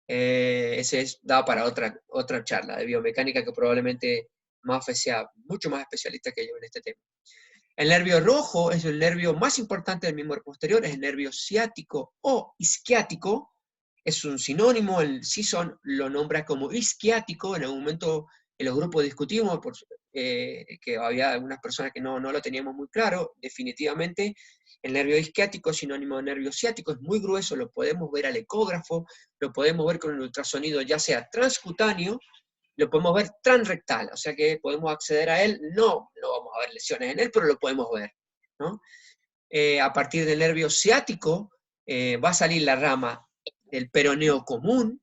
Ese da para otra charla de biomecánica, que probablemente Mafe sea mucho más especialista que yo en este tema. El nervio rojo es el nervio más importante del miembro posterior, es el nervio ciático o isquiático, es un sinónimo. El CISON lo nombra como isquiático. En algún momento en los grupos discutimos que había algunas personas que no lo teníamos muy claro. Definitivamente el nervio isquiático es sinónimo de nervio ciático, es muy grueso, lo podemos ver al ecógrafo, lo podemos ver con el ultrasonido, ya sea transcutáneo, lo podemos ver transrectal, o sea que podemos acceder a él. No vamos a ver lesiones en él, pero lo podemos ver, ¿no? A partir del nervio ciático va a salir la rama del peroneo común,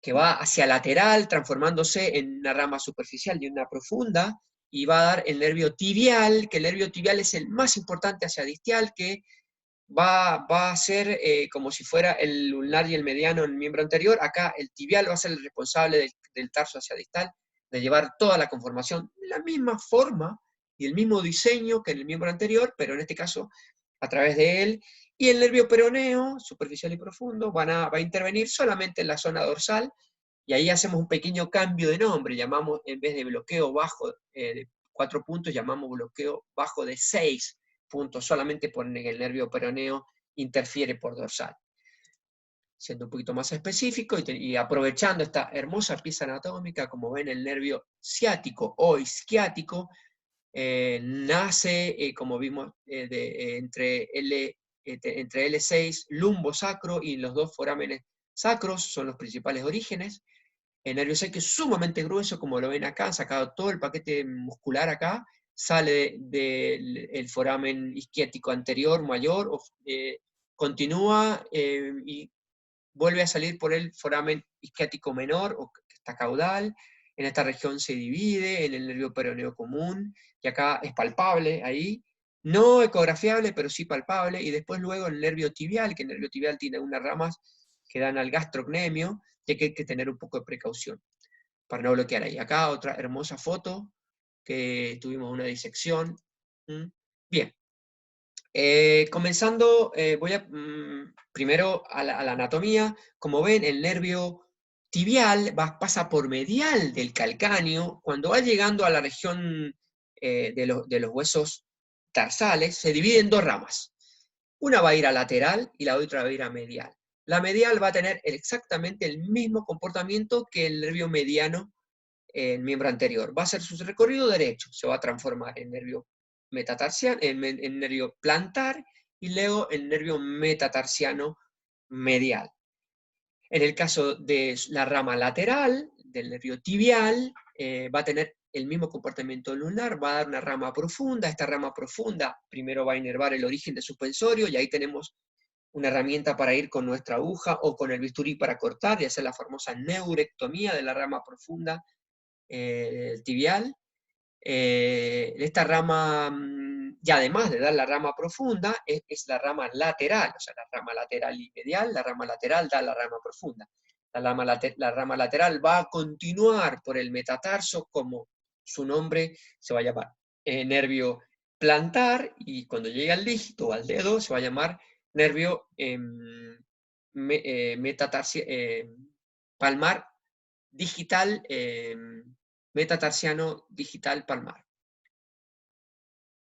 que va hacia lateral, transformándose en una rama superficial y una profunda, y va a dar el nervio tibial, que el nervio tibial es el más importante hacia distal, que va a ser como si fuera el ulnar y el mediano en el miembro anterior. Acá el tibial va a ser el responsable del tarso hacia distal, de llevar toda la conformación, la misma forma y el mismo diseño que en el miembro anterior, pero en este caso a través de él. Y el nervio peroneo, superficial y profundo, va a intervenir solamente en la zona dorsal, y ahí hacemos un pequeño cambio de nombre, llamamos, en vez de bloqueo bajo de 4 puntos, llamamos bloqueo bajo de 6 puntos, solamente porque el nervio peroneo interfiere por dorsal. Siendo un poquito más específico y aprovechando esta hermosa pieza anatómica, como ven, el nervio ciático o isquiático nace, como vimos, entre L6, lumbo sacro, y los dos forámenes sacros son los principales orígenes. El nervio sacro es sumamente grueso, como lo ven acá, han sacado todo el paquete muscular acá, sale del foramen isquiático anterior, mayor, continúa y vuelve a salir por el foramen isquiático menor, o que está caudal. En esta región se divide en el nervio peroneo común, y acá es palpable ahí, no ecografiable, pero sí palpable, y después luego el nervio tibial, que el nervio tibial tiene unas ramas que dan al gastrocnemio, y hay que tener un poco de precaución para no bloquear ahí. Acá otra hermosa foto, que tuvimos una disección. Bien. Comenzando, voy a primero a la anatomía. Como ven, el nervio tibial pasa por medial del calcáneo. Cuando va llegando a la región de los huesos tarsales, se divide en dos ramas. Una va a ir a lateral y la otra va a ir a medial. La medial va a tener exactamente el mismo comportamiento que el nervio mediano en el miembro anterior. Va a hacer su recorrido derecho, se va a transformar en nervio metatarsiano, en nervio plantar, y luego en nervio metatarsiano medial. En el caso de la rama lateral, del nervio tibial, va a tener el mismo comportamiento lunar, va a dar una rama profunda. Esta rama profunda primero va a inervar el origen de suspensorio, y ahí tenemos una herramienta para ir con nuestra aguja o con el bisturí para cortar y hacer la famosa neurectomía de la rama profunda tibial. Esta rama, y además de dar la rama profunda, es la rama lateral, o sea, la rama lateral y medial. La rama lateral da la rama profunda. La rama lateral va a continuar por el metatarso, como su nombre se va a llamar nervio plantar, y cuando llegue al dígito o al dedo se va a llamar nervio palmar digital, metatarsiano digital palmar.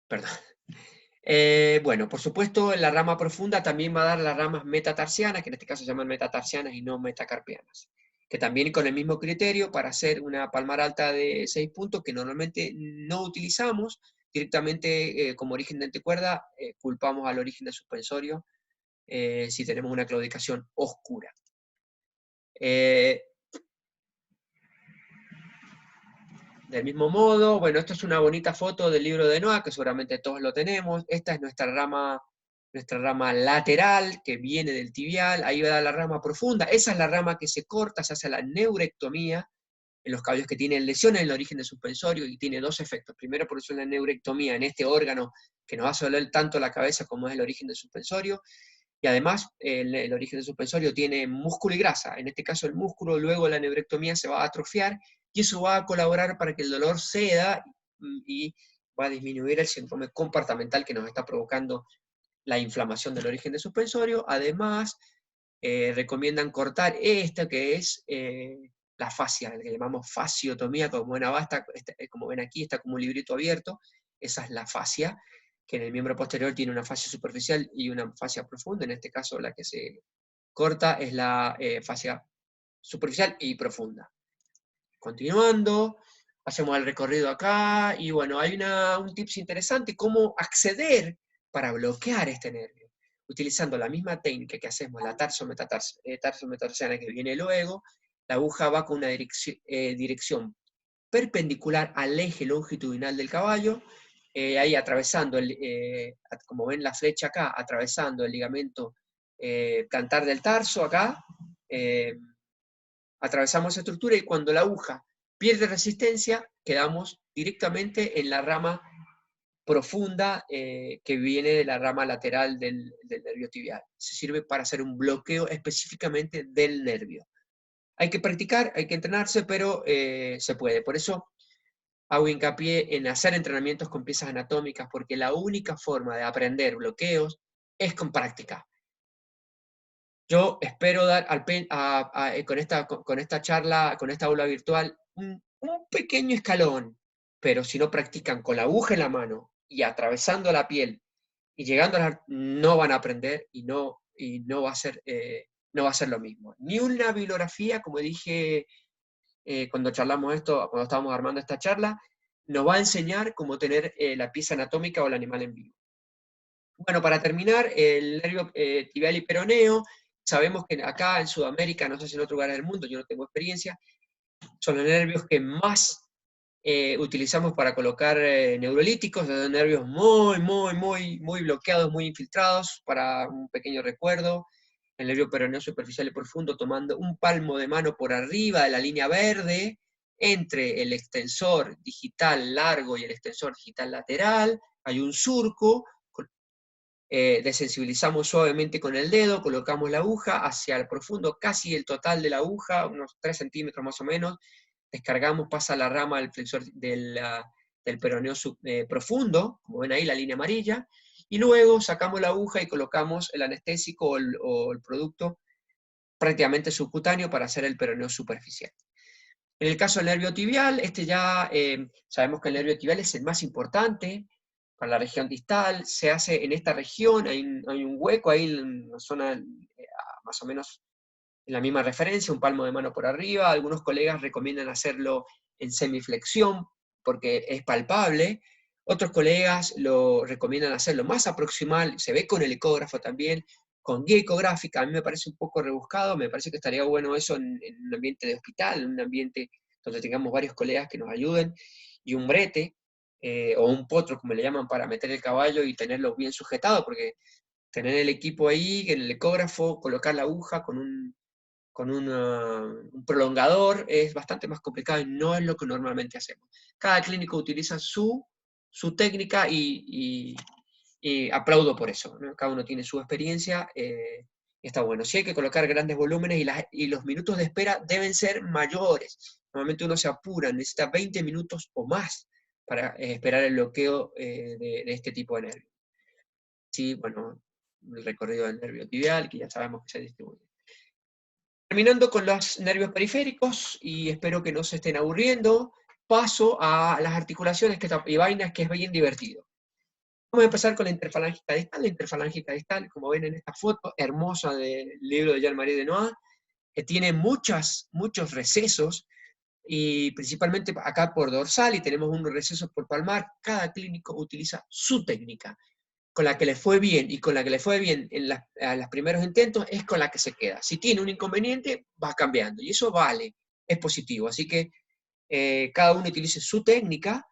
Perdón. Bueno, por supuesto, en la rama profunda también va a dar las ramas metatarsianas, que en este caso se llaman metatarsianas y no metacarpianas, que también con el mismo criterio para hacer una palmar alta de 6 puntos, que normalmente no utilizamos directamente como origen de antecuerda, culpamos al origen del suspensorio si tenemos una claudicación oscura. Del mismo modo, bueno, esto es una bonita foto del libro de Noah, que seguramente todos lo tenemos. Esta es nuestra rama lateral, que viene del tibial. Ahí va la rama profunda. Esa es la rama que se corta, se hace la neurectomía en los caballos que tienen lesiones en el origen del suspensorio, y tiene dos efectos. Primero, por eso la neurectomía en este órgano que nos hace doler tanto la cabeza como es el origen del suspensorio. Y además, el origen del suspensorio tiene músculo y grasa. En este caso, el músculo, luego la neurectomía se va a atrofiar, y eso va a colaborar para que el dolor ceda y va a disminuir el síndrome compartimental que nos está provocando la inflamación del origen del suspensorio. Además, recomiendan cortar esto que es la fascia, el que llamamos fasciotomía. Como ven aquí, está como un librito abierto. Esa es la fascia, que en el miembro posterior tiene una fascia superficial y una fascia profunda. En este caso, la que se corta es la fascia superficial y profunda. Continuando, hacemos el recorrido acá, y bueno, hay un tips interesante: cómo acceder para bloquear este nervio. Utilizando la misma técnica que hacemos, la tarso-metatarsiana que viene luego, la aguja va con una dirección perpendicular al eje longitudinal del caballo, ahí atravesando, como ven la flecha acá, atravesando el ligamento plantar del tarso acá, atravesamos esa estructura, y cuando la aguja pierde resistencia, quedamos directamente en la rama profunda que viene de la rama lateral del nervio tibial. Se sirve para hacer un bloqueo específicamente del nervio. Hay que practicar, hay que entrenarse, pero se puede. Por eso hago hincapié en hacer entrenamientos con piezas anatómicas, porque la única forma de aprender bloqueos es con práctica. Yo espero dar con esta charla, con esta aula virtual, un pequeño escalón, pero si no practican con la aguja en la mano y atravesando la piel y llegando no van a aprender y no va a ser, no va a ser lo mismo. Ni una bibliografía, como dije cuando charlamos esto, cuando estábamos armando esta charla, nos va a enseñar cómo tener la pieza anatómica o el animal en vivo. Bueno, para terminar, el nervio tibial y peroneo, sabemos que acá en Sudamérica, no sé si en otro lugar del mundo, yo no tengo experiencia, son los nervios que más utilizamos para colocar neurolíticos, son nervios muy bloqueados, muy infiltrados. Para un pequeño recuerdo, el nervio peroneo superficial y profundo, tomando un palmo de mano por arriba de la línea verde, entre el extensor digital largo y el extensor digital lateral, hay un surco. Desensibilizamos suavemente con el dedo, colocamos la aguja hacia el profundo, casi el total de la aguja, unos 3 centímetros más o menos, descargamos, pasa la rama del flexor del peroneo profundo, como ven ahí la línea amarilla, y luego sacamos la aguja y colocamos el anestésico o el producto prácticamente subcutáneo para hacer el peroneo superficial. En el caso del nervio tibial, ya sabemos que el nervio tibial es el más importante para la región distal. Se hace en esta región, hay un hueco ahí en la zona más o menos en la misma referencia, un palmo de mano por arriba. Algunos colegas recomiendan hacerlo en semiflexión porque es palpable. Otros colegas lo recomiendan hacerlo más aproximal, se ve con el ecógrafo también, con guía ecográfica. A mí me parece un poco rebuscado, me parece que estaría bueno eso en un ambiente de hospital, en un ambiente donde tengamos varios colegas que nos ayuden, y un brete, o un potro, como le llaman, para meter el caballo y tenerlo bien sujetado, porque tener el equipo ahí, en el ecógrafo, colocar la aguja con un prolongador es bastante más complicado y no es lo que normalmente hacemos. Cada clínico utiliza su técnica y aplaudo por eso, ¿no? Cada uno tiene su experiencia, está bueno. Sí hay que colocar grandes volúmenes y los minutos de espera deben ser mayores. Normalmente uno se apura, necesita 20 minutos o más para esperar el bloqueo de este tipo de nervio. Sí, bueno, el recorrido del nervio tibial, que ya sabemos que se distribuye. Terminando con los nervios periféricos, y espero que no se estén aburriendo, paso a las articulaciones y vainas, que es bien divertido. Vamos a empezar con la interfalángica distal. La interfalángica distal, como ven en esta foto hermosa del libro de Jean-Marie Denois, que tiene muchos recesos, y principalmente acá por dorsal, y tenemos unos recesos por palmar. Cada clínico utiliza su técnica. Con la que le fue bien, y con la que le fue bien en los primeros intentos, es con la que se queda. Si tiene un inconveniente, va cambiando, y eso vale, es positivo. Así que cada uno utilice su técnica.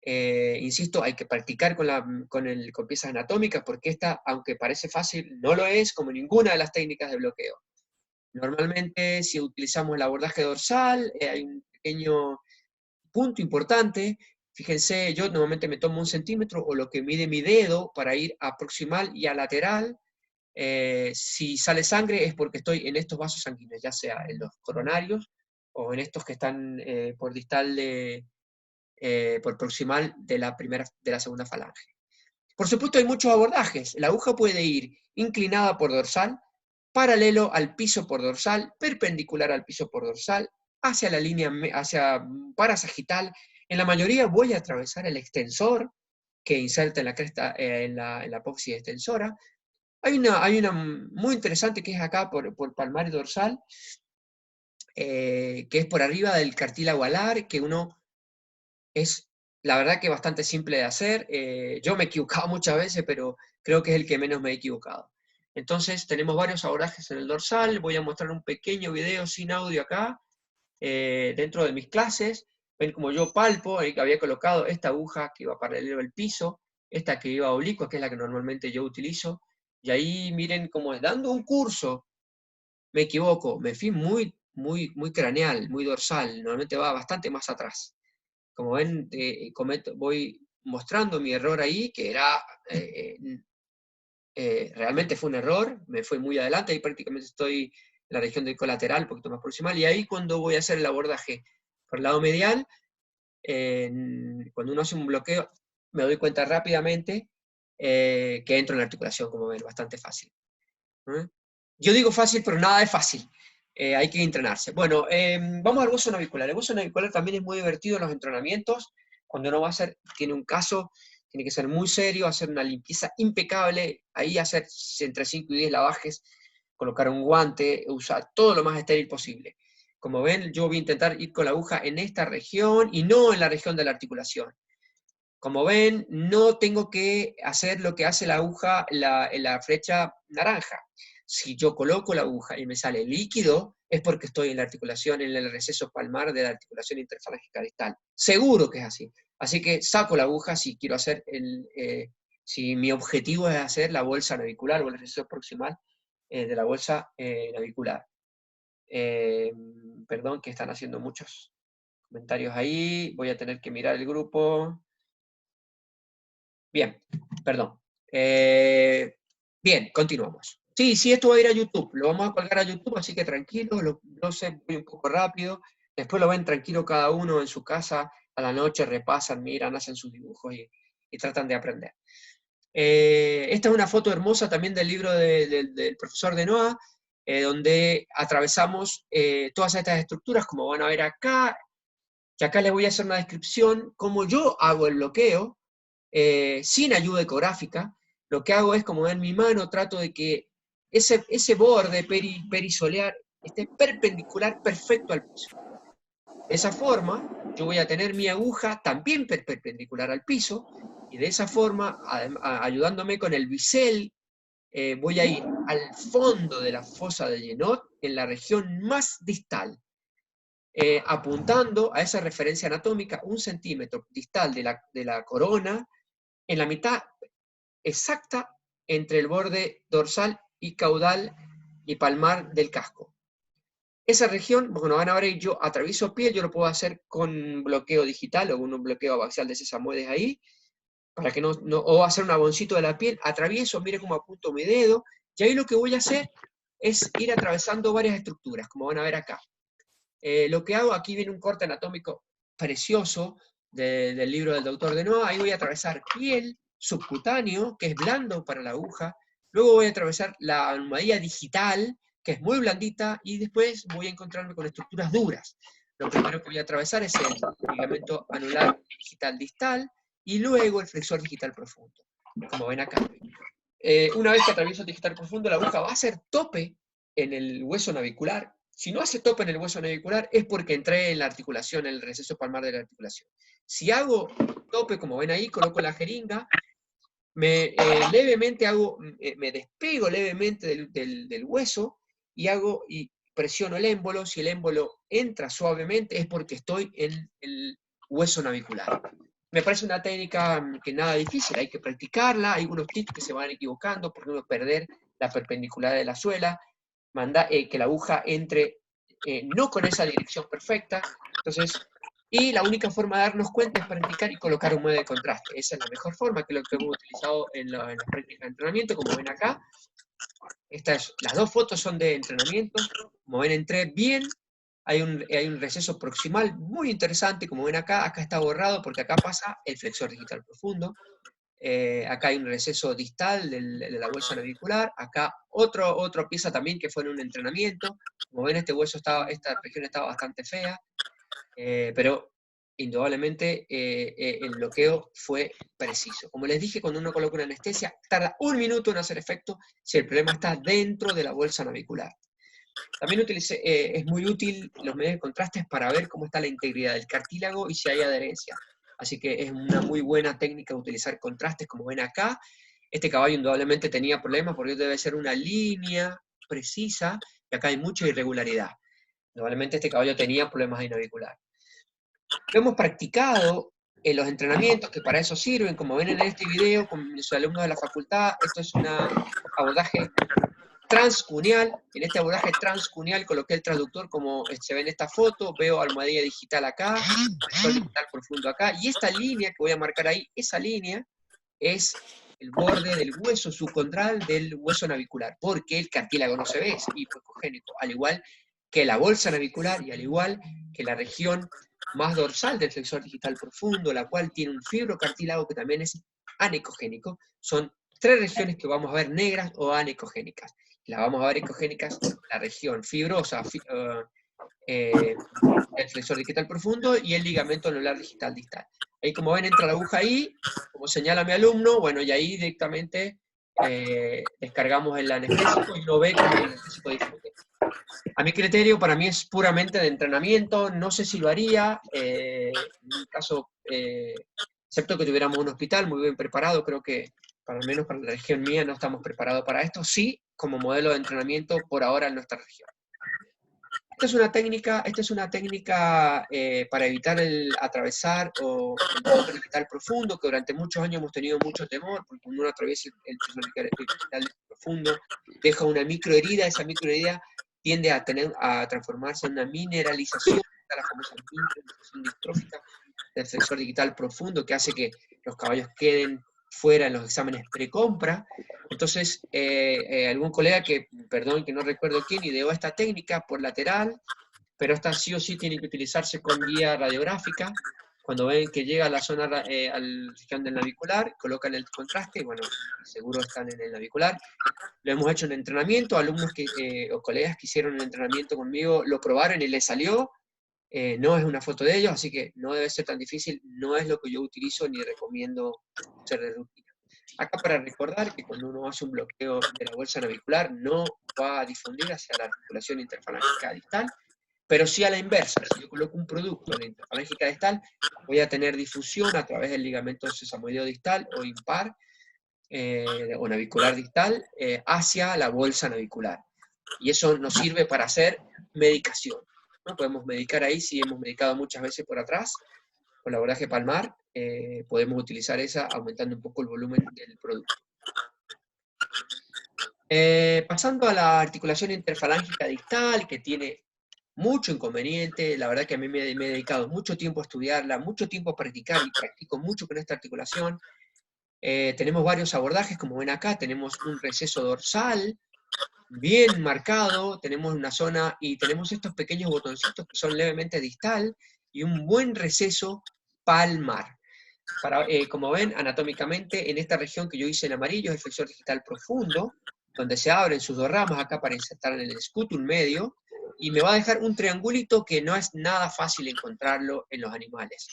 Insisto, hay que practicar con piezas anatómicas, porque esta, aunque parece fácil, no lo es, como ninguna de las técnicas de bloqueo. Normalmente, si utilizamos el abordaje dorsal, hay un pequeño punto importante. Fíjense, yo normalmente me tomo 1 centímetro, o lo que mide mi dedo, para ir a proximal y a lateral. Si sale sangre es porque estoy en estos vasos sanguíneos, ya sea en los coronarios, o en estos que están por distal por proximal de la segunda falange. Por supuesto, hay muchos abordajes. La aguja puede ir inclinada por dorsal, paralelo al piso por dorsal, perpendicular al piso por dorsal, hacia la línea, parasagital. En la mayoría voy a atravesar el extensor que inserta en la cresta, en la apófisis extensora. Hay una muy interesante que es acá por palmar y dorsal, que es por arriba del cartílago alar, que es la verdad que bastante simple de hacer. Yo me he equivocado muchas veces, pero creo que es el que menos me he equivocado. Entonces tenemos varios abordajes en el dorsal. Voy a mostrar un pequeño video sin audio acá, dentro de mis clases. Ven como yo palpo, que había colocado esta aguja que iba paralelo al piso, esta que iba oblicua, que es la que normalmente yo utilizo, y ahí miren como dando un curso, me equivoco, me fui muy craneal, muy dorsal, normalmente va bastante más atrás. Como ven, voy mostrando mi error ahí, que era, realmente fue un error, me fue muy adelante, ahí prácticamente estoy en la región del colateral, un poquito más proximal, y ahí cuando voy a hacer el abordaje por el lado medial, cuando uno hace un bloqueo, me doy cuenta rápidamente que entro en la articulación, como ven, bastante fácil. Yo digo fácil, pero nada es fácil. Hay que entrenarse. Bueno, vamos al hueso navicular. El hueso navicular también es muy divertido en los entrenamientos. Cuando uno va a hacer, tiene un caso, tiene que ser muy serio, hacer una limpieza impecable, ahí hacer entre 5 y 10 lavajes, colocar un guante, usar todo lo más estéril posible. Como ven, yo voy a intentar ir con la aguja en esta región y no en la región de la articulación. Como ven, no tengo que hacer lo que hace la aguja en la flecha naranja. Si yo coloco la aguja y me sale líquido, es porque estoy en la articulación, en el receso palmar de la articulación interfalángica distal. Seguro que es así. Así que saco la aguja si quiero hacer, si mi objetivo es hacer la bolsa navicular o el receso proximal de la bolsa navicular. Perdón, que están haciendo muchos comentarios ahí. Voy a tener que mirar el grupo. Bien, perdón. Bien, continuamos. Sí, esto va a ir a YouTube, lo vamos a colgar a YouTube, así que tranquilo, no sé, voy un poco rápido, después lo ven tranquilo cada uno en su casa, a la noche repasan, miran, hacen sus dibujos y tratan de aprender. Esta es una foto hermosa también del libro del profesor Denoa, donde atravesamos todas estas estructuras, como van a ver acá, que acá les voy a hacer una descripción, cómo yo hago el bloqueo, sin ayuda ecográfica. Lo que hago es, como ven mi mano, trato de que ese borde perisolear esté perpendicular perfecto al piso. De esa forma, yo voy a tener mi aguja también perpendicular al piso, y de esa forma, ayudándome con el bisel, voy a ir al fondo de la fosa de Llenot, en la región más distal, apuntando a esa referencia anatómica 1 centímetro distal de la corona, en la mitad exacta entre el borde dorsal y caudal y palmar del casco. Esa región, bueno, van a ver, yo atravieso piel, yo lo puedo hacer con bloqueo digital o con un bloqueo abaxial de sesamoides ahí, para que o hacer un aboncito de la piel, atravieso, mire cómo apunto mi dedo, y ahí lo que voy a hacer es ir atravesando varias estructuras, como van a ver acá. Lo que hago, aquí viene un corte anatómico precioso del libro del doctor Denoa, ahí voy a atravesar piel, subcutáneo, que es blando para la aguja, luego voy a atravesar la almohadilla digital, que es muy blandita, y después voy a encontrarme con estructuras duras. Lo primero que voy a atravesar es el ligamento anular digital distal, y luego el flexor digital profundo, como ven acá. Una vez que atravieso el digital profundo, la aguja va a hacer tope en el hueso navicular. Si no hace tope en el hueso navicular, es porque entré en la articulación, en el receso palmar de la articulación. Si hago tope, como ven ahí, coloco la jeringa, me despego levemente del hueso y presiono el émbolo. Si el émbolo entra suavemente, es porque estoy en el hueso navicular. Me parece una técnica que nada difícil, hay que practicarla, hay unos tips que se van equivocando, por no perder la perpendicularidad de la suela, que la aguja entre no con esa dirección perfecta, entonces, y la única forma de darnos cuenta es practicar y colocar un medio de contraste. Esa es la mejor forma, que es lo que hemos utilizado en las prácticas de entrenamiento, como ven acá. Las dos fotos son de entrenamiento, como ven entré bien, hay un receso proximal muy interesante, como ven acá está borrado porque acá pasa el flexor digital profundo. Acá hay un receso distal de la bolsa navicular, acá otra pieza también que fue en un entrenamiento. Como ven, esta región estaba bastante fea, pero indudablemente el bloqueo fue preciso. Como les dije, cuando uno coloca una anestesia, tarda 1 minuto en hacer efecto si el problema está dentro de la bolsa navicular. También es muy útil los medios de contrastes para ver cómo está la integridad del cartílago y si hay adherencia. Así que es una muy buena técnica utilizar contrastes, como ven acá. Este caballo indudablemente tenía problemas porque debe ser una línea precisa y acá hay mucha irregularidad. Indudablemente este caballo tenía problemas de navicular. Lo hemos practicado en los entrenamientos que para eso sirven, como ven en este video con sus alumnos de la facultad. Esto es un abordaje transcuneal. En este abordaje transcuneal coloqué el traductor como se ve en esta foto, veo almohadilla digital acá, flexor digital profundo acá, y esta línea que voy a marcar ahí, esa línea es el borde del hueso subcondral del hueso navicular, porque el cartílago no se ve, es hipocogénico, al igual que la bolsa navicular y al igual que la región más dorsal del flexor digital profundo, la cual tiene un fibrocartílago que también es anecogénico. Son tres regiones que vamos a ver negras o anecogénicas. La vamos a ver ecogénicas, la región fibrosa, el flexor digital profundo y el ligamento anular digital distal. Ahí como ven entra la aguja ahí, como señala mi alumno, bueno, y ahí directamente descargamos el anestésico y lo ve como el anestésico disfrute. A mi criterio, para mí es puramente de entrenamiento, no sé si lo haría, en un caso, excepto que tuviéramos un hospital muy bien preparado, creo que, al menos para la región mía, no estamos preparados para esto, sí, como modelo de entrenamiento por ahora en nuestra región. Esta es una técnica para evitar el atravesar o el flexor digital profundo, que durante muchos años hemos tenido mucho temor, porque cuando uno atraviesa el flexor digital profundo, deja una microherida, esa microherida tiende a transformarse en una mineralización, la famosa mineralización distrófica del flexor digital profundo, que hace que los caballos queden fuera en los exámenes precompra. Entonces, algún colega que, perdón, que no recuerdo quién, ideó esta técnica por lateral, pero esta sí o sí tiene que utilizarse con guía radiográfica. Cuando ven que llega a la zona, al región del navicular, colocan el contraste, y bueno, seguro están en el navicular. Lo hemos hecho en entrenamiento, alumnos o colegas que hicieron el entrenamiento conmigo lo probaron y les salió. No es una foto de ellos, así que no debe ser tan difícil, no es lo que yo utilizo ni recomiendo hacer de rutina. Acá para recordar que cuando uno hace un bloqueo de la bolsa navicular no va a difundir hacia la articulación interfalángica distal, pero sí a la inversa. Si yo coloco un producto en la interfalángica distal, voy a tener difusión a través del ligamento sesamoideo distal o impar, o navicular distal, hacia la bolsa navicular. Y eso nos sirve para hacer medicación, ¿no? Podemos medicar ahí, si hemos medicado muchas veces por atrás, con el abordaje palmar, podemos utilizar esa aumentando un poco el volumen del producto. Pasando a la articulación interfalángica distal, que tiene mucho inconveniente, la verdad que a mí me he dedicado mucho tiempo a estudiarla, mucho tiempo a practicar, y practico mucho con esta articulación. Tenemos varios abordajes, como ven acá, tenemos un receso dorsal, bien marcado, tenemos una zona, y tenemos estos pequeños botoncitos que son levemente distal, y un buen receso palmar. Como ven, anatómicamente, en esta región que yo hice en amarillo, es el flexor digital profundo, donde se abren sus dos ramas acá para insertar en el scutum medio, y me va a dejar un triangulito que no es nada fácil encontrarlo en los animales.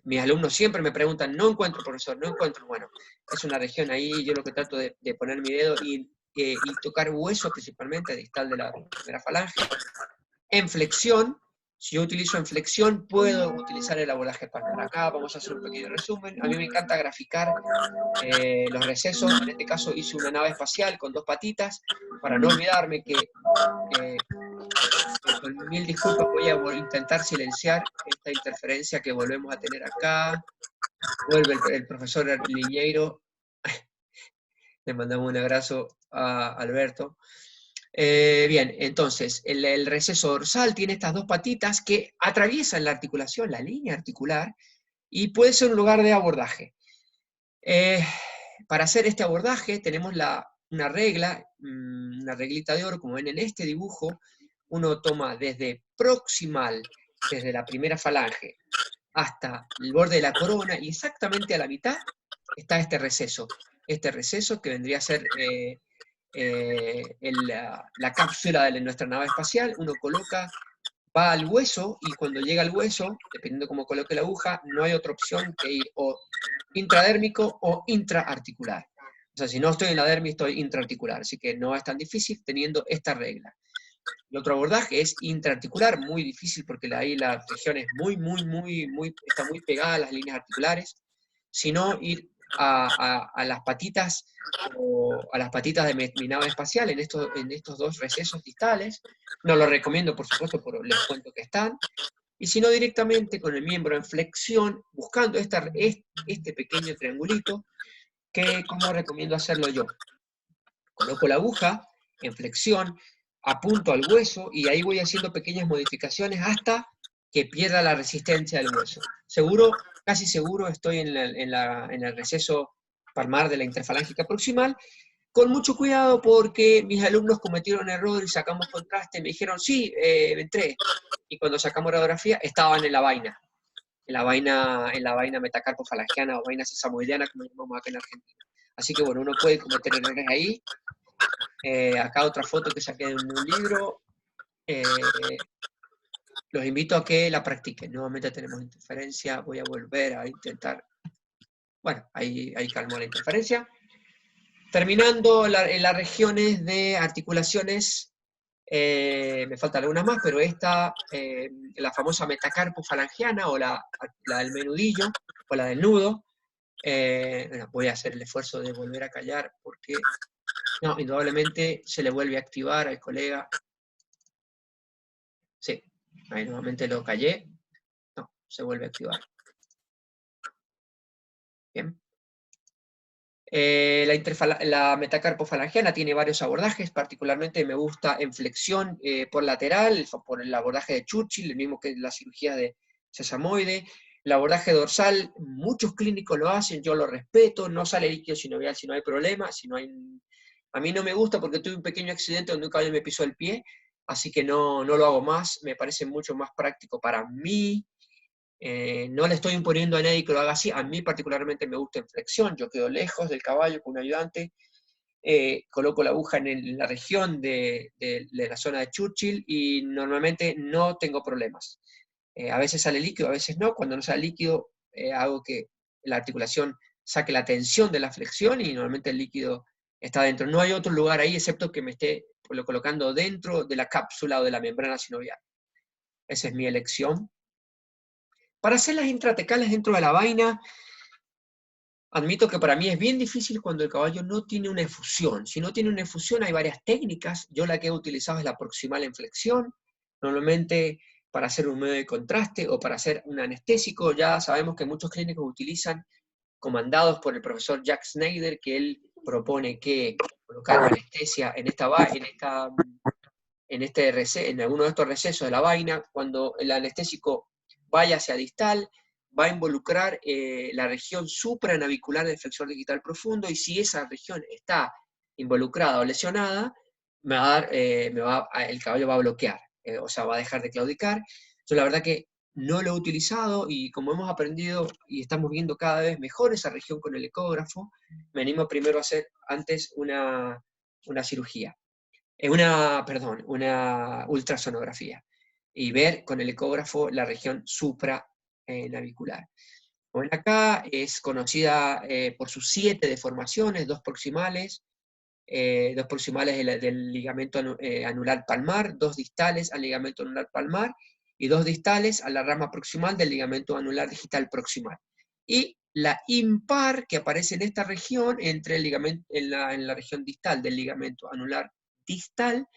Mis alumnos siempre me preguntan, no encuentro, profesor, no encuentro. Bueno, es una región ahí, yo lo que trato de poner mi dedo y tocar hueso principalmente distal de la falange. En flexión, si yo utilizo en flexión, puedo utilizar el abordaje palmar. Acá vamos a hacer un pequeño resumen. A mí me encanta graficar los recesos. En este caso hice una nave espacial con dos patitas, para no olvidarme que, con mil disculpas, voy a intentar silenciar esta interferencia que volvemos a tener acá. Vuelve el profesor Liñeiro. Le mandamos un abrazo a Alberto. Bien, entonces, el receso dorsal tiene estas dos patitas que atraviesan la articulación, la línea articular, y puede ser un lugar de abordaje. Para hacer este abordaje tenemos una regla, una reglita de oro, como ven en este dibujo. Uno toma desde proximal, desde la primera falange, hasta el borde de la corona, y exactamente a la mitad está este receso que vendría a ser la cápsula de nuestra nave espacial. Uno va al hueso, y cuando llega al hueso, dependiendo cómo coloque la aguja, no hay otra opción que ir o intradérmico o intraarticular. O sea, si no estoy en la dermis, estoy intraarticular, así que no es tan difícil teniendo esta regla. El otro abordaje es intraarticular, muy difícil porque ahí la región es está muy pegada a las líneas articulares. Si no, ir a las patitas, o a las patitas de mi nave espacial en estos dos recesos distales. No lo recomiendo, por supuesto, por les cuento que están. Y si no, directamente con el miembro en flexión, buscando este pequeño triangulito, que como recomiendo hacerlo yo. Coloco la aguja en flexión, apunto al hueso y ahí voy haciendo pequeñas modificaciones hasta que pierda la resistencia del hueso. Seguro, casi seguro estoy en el receso palmar de la interfalángica proximal, con mucho cuidado porque mis alumnos cometieron error y sacamos contraste, me dijeron, sí, entré. Y cuando sacamos radiografía, estaban en la vaina metacarpofalangiana o vaina sesamoideana, como llamamos acá en Argentina. Así que bueno, uno puede cometer errores ahí. Acá otra foto que saqué de un libro. Los invito a que la practiquen. Nuevamente tenemos interferencia. Voy a volver a intentar. Bueno, ahí calmó la interferencia. Terminando en las regiones de articulaciones, me faltan algunas más, pero esta, la famosa metacarpofalangiana o la del menudillo o la del nudo. Bueno, voy a hacer el esfuerzo de volver a callar porque no, indudablemente se le vuelve a activar al colega. Sí, ahí nuevamente lo callé. No, se vuelve a activar. Bien. La metacarpofalangiana tiene varios abordajes, particularmente me gusta en flexión por lateral, por el abordaje de Churchill, el mismo que la cirugía de sesamoide. El abordaje dorsal, muchos clínicos lo hacen, yo lo respeto, no sale líquido sinovial si no hay problema, a mí no me gusta porque tuve un pequeño accidente donde un caballo me pisó el pie, así que no lo hago más, me parece mucho más práctico para mí. No le estoy imponiendo a nadie que lo haga así, a mí particularmente me gusta en flexión, yo quedo lejos del caballo con un ayudante, coloco la aguja en la región de la zona de Churchill y normalmente no tengo problemas. A veces sale líquido, a veces no, cuando no sale líquido hago que la articulación saque la tensión de la flexión y normalmente el líquido está dentro. No hay otro lugar ahí excepto que me esté colocando dentro de la cápsula o de la membrana sinovial. Esa es mi elección. Para hacer las intratecales dentro de la vaina, admito que para mí es bien difícil cuando el caballo no tiene una efusión. Si no tiene una efusión hay varias técnicas. Yo la que he utilizado es la proximal en flexión. Normalmente para hacer un medio de contraste o para hacer un anestésico, ya sabemos que muchos clínicos utilizan, comandados por el profesor Jack Snyder, que él propone que colocar anestesia en alguno de estos recesos de la vaina, cuando el anestésico vaya hacia distal, va a involucrar la región supranavicular del flexor digital profundo, y si esa región está involucrada o lesionada, el caballo va a bloquear, o sea, va a dejar de claudicar. Yo la verdad que no lo he utilizado, y como hemos aprendido y estamos viendo cada vez mejor esa región con el ecógrafo, me animo primero a hacer antes una cirugía. Una ultrasonografía, y ver con el ecógrafo la región supranavicular. Bueno, acá es conocida por sus 7 deformaciones, 2 proximales del ligamento anular palmar, 2 distales al ligamento anular palmar, y 2 distales a la rama proximal del ligamento anular digital proximal. Y la impar que aparece en esta región, entre el ligamento, en la región distal del ligamento anular distal,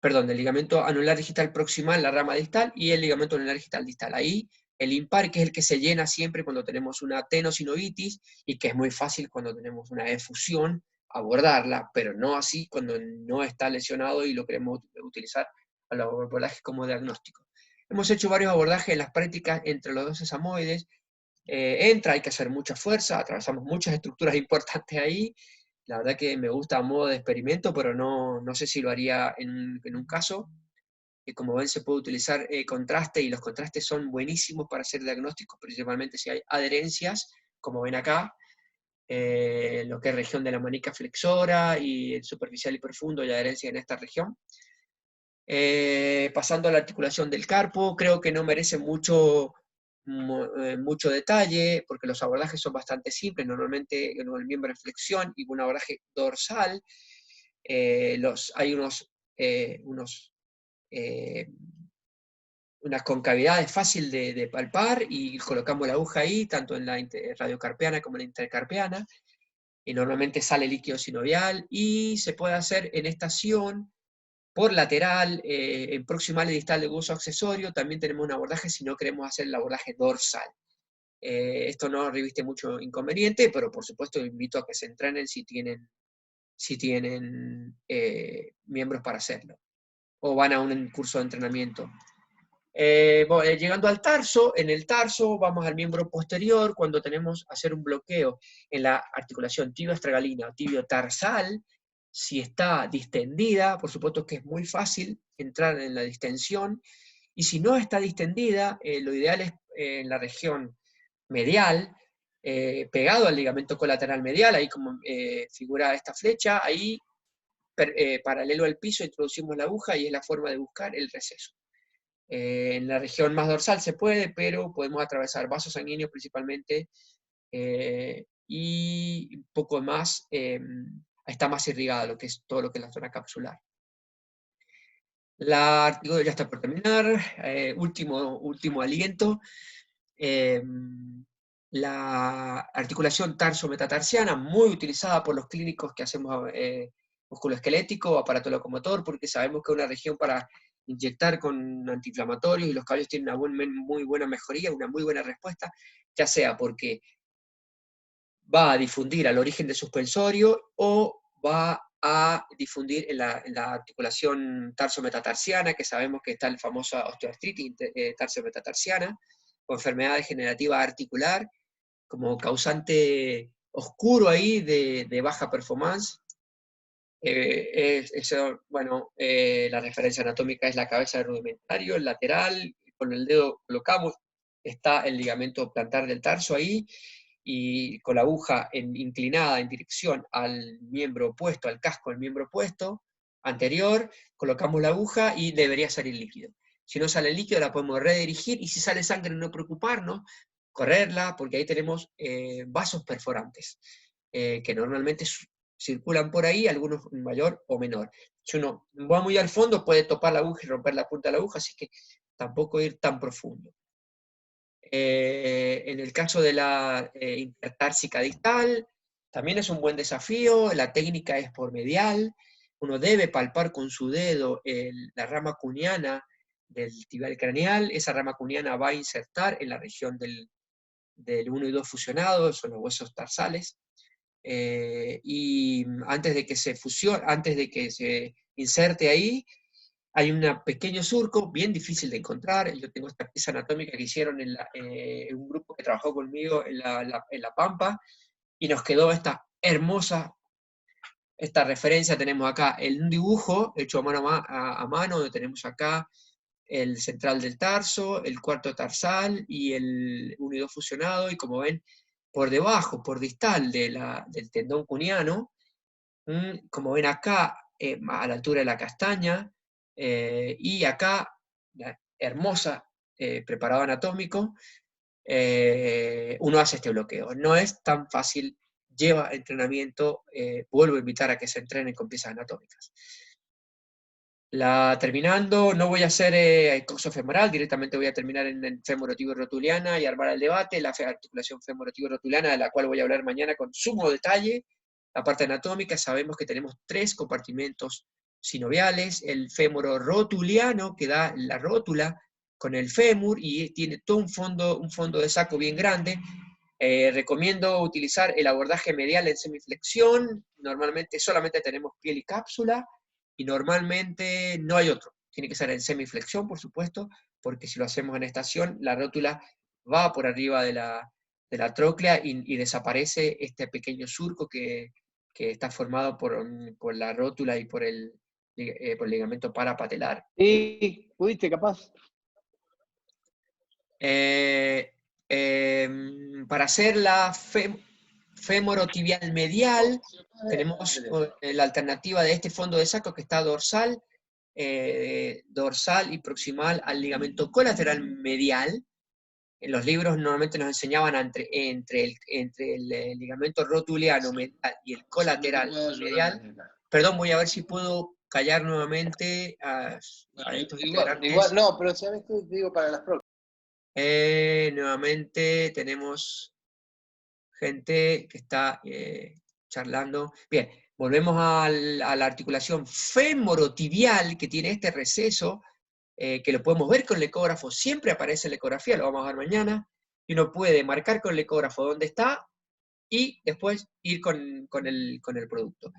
del ligamento anular digital proximal, la rama distal, y el ligamento anular digital distal. Ahí el impar, que es el que se llena siempre cuando tenemos una tenosinovitis, y que es muy fácil cuando tenemos una efusión abordarla, pero no así cuando no está lesionado y lo queremos utilizar a los abordajes como diagnóstico. Hemos hecho varios abordajes en las prácticas entre los dos sesamoides. Hay que hacer mucha fuerza, atravesamos muchas estructuras importantes ahí. La verdad que me gusta a modo de experimento, pero no sé si lo haría en un caso. Como ven, se puede utilizar contraste, y los contrastes son buenísimos para hacer diagnósticos, principalmente si hay adherencias, como ven acá, lo que es región de la manica flexora, y el superficial y profundo, y adherencia en esta región. Pasando a la articulación del carpo, creo que no merece mucho detalle, porque los abordajes son bastante simples, normalmente el miembro en flexión y un abordaje dorsal. Hay unas concavidades fácil de palpar, y colocamos la aguja ahí, tanto en la radiocarpiana como en la intercarpiana, y normalmente sale líquido sinovial, y se puede hacer en estación, por lateral, en proximal y distal de hueso accesorio. También tenemos un abordaje si no queremos hacer el abordaje dorsal. Esto no reviste mucho inconveniente, pero por supuesto invito a que se entrenen si tienen si tienen miembros para hacerlo, o van a un curso de entrenamiento. Llegando al tarso, en el tarso vamos al miembro posterior cuando tenemos que hacer un bloqueo en la articulación tibio-astragalina o tibio-tarsal. Si está distendida, por supuesto que es muy fácil entrar en la distensión, y si no está distendida, lo ideal es en la región medial, pegado al ligamento colateral medial, ahí como figura esta flecha, ahí paralelo al piso introducimos la aguja y es la forma de buscar el receso. En la región más dorsal se puede, pero podemos atravesar vasos sanguíneos principalmente, y un poco más, está más irrigada lo que es todo lo que es la zona capsular. La articulación ya está por terminar, último aliento. La articulación tarso-metatarsiana, muy utilizada por los clínicos que hacemos musculoesquelético, aparato locomotor, porque sabemos que es una región para inyectar con antiinflamatorios, y los caballos tienen una muy buena mejoría, una muy buena respuesta, ya sea porque va a difundir al origen del suspensorio, o va a difundir en la articulación tarso-metatarsiana, que sabemos que está la famosa osteoartritis tarso-metatarsiana, o enfermedad degenerativa articular, como causante oscuro ahí de baja performance. La referencia anatómica es la cabeza del rudimentario, el lateral, con el dedo colocamos, está el ligamento plantar del tarso ahí, y con la aguja inclinada en dirección al miembro opuesto, al casco del miembro opuesto, anterior, colocamos la aguja y debería salir líquido. Si no sale líquido la podemos redirigir, y si sale sangre no preocuparnos, correrla, porque ahí tenemos vasos perforantes, que normalmente circulan por ahí, algunos mayor o menor. Si uno va muy al fondo puede topar la aguja y romper la punta de la aguja, así que tampoco ir tan profundo. En el caso de la intertársica distal, también es un buen desafío, la técnica es por medial, uno debe palpar con su dedo la rama cuneana del tibial craneal, esa rama cuneana va a insertar en la región del 1 y 2 fusionados, son los huesos tarsales, y antes de que se fusione, antes de que se inserte ahí, hay un pequeño surco, bien difícil de encontrar. Yo tengo esta pieza anatómica que hicieron en un grupo que trabajó conmigo en la Pampa, y nos quedó esta hermosa, esta referencia. Tenemos acá un dibujo hecho a mano, donde tenemos acá el central del tarso, el cuarto tarsal y el 1 y 2 fusionado, y como ven, por debajo, por distal del tendón cuneano, como ven acá, a la altura de la castaña, y acá, la hermosa preparado anatómico, uno hace este bloqueo. No es tan fácil, lleva entrenamiento, vuelvo a invitar a que se entrenen con piezas anatómicas. Terminando, no voy a hacer coxo femoral, directamente voy a terminar en femorotibio-rotuliana y armar el debate, la articulación femorotibio-rotuliana, de la cual voy a hablar mañana con sumo detalle. La parte anatómica, sabemos que tenemos 3 compartimentos sinoviales, el femoro-rotuliano, que da la rótula con el fémur, y tiene todo un fondo de saco bien grande. Recomiendo utilizar el abordaje medial en semiflexión, normalmente solamente tenemos piel y cápsula, y normalmente no hay otro. Tiene que ser en semiflexión, por supuesto, porque si lo hacemos en estación, la rótula va por arriba de la tróclea y desaparece este pequeño surco que está formado por la rótula y por el ligamento parapatelar. ¿Y pudiste capaz? Para hacer la femorotibial medial, tenemos la alternativa de este fondo de saco que está dorsal y proximal al ligamento colateral medial. En los libros normalmente nos enseñaban entre el ligamento rotuliano medial y el colateral medial. Perdón, voy a ver si puedo callar nuevamente a estos integrantes. Igual, no, pero sabes que digo para las próximas. Nuevamente tenemos gente que está charlando. Bien, volvemos a la articulación femorotibial, que tiene este receso, que lo podemos ver con el ecógrafo, siempre aparece en la ecografía, lo vamos a ver mañana, y uno puede marcar con el ecógrafo dónde está, y después ir con el producto.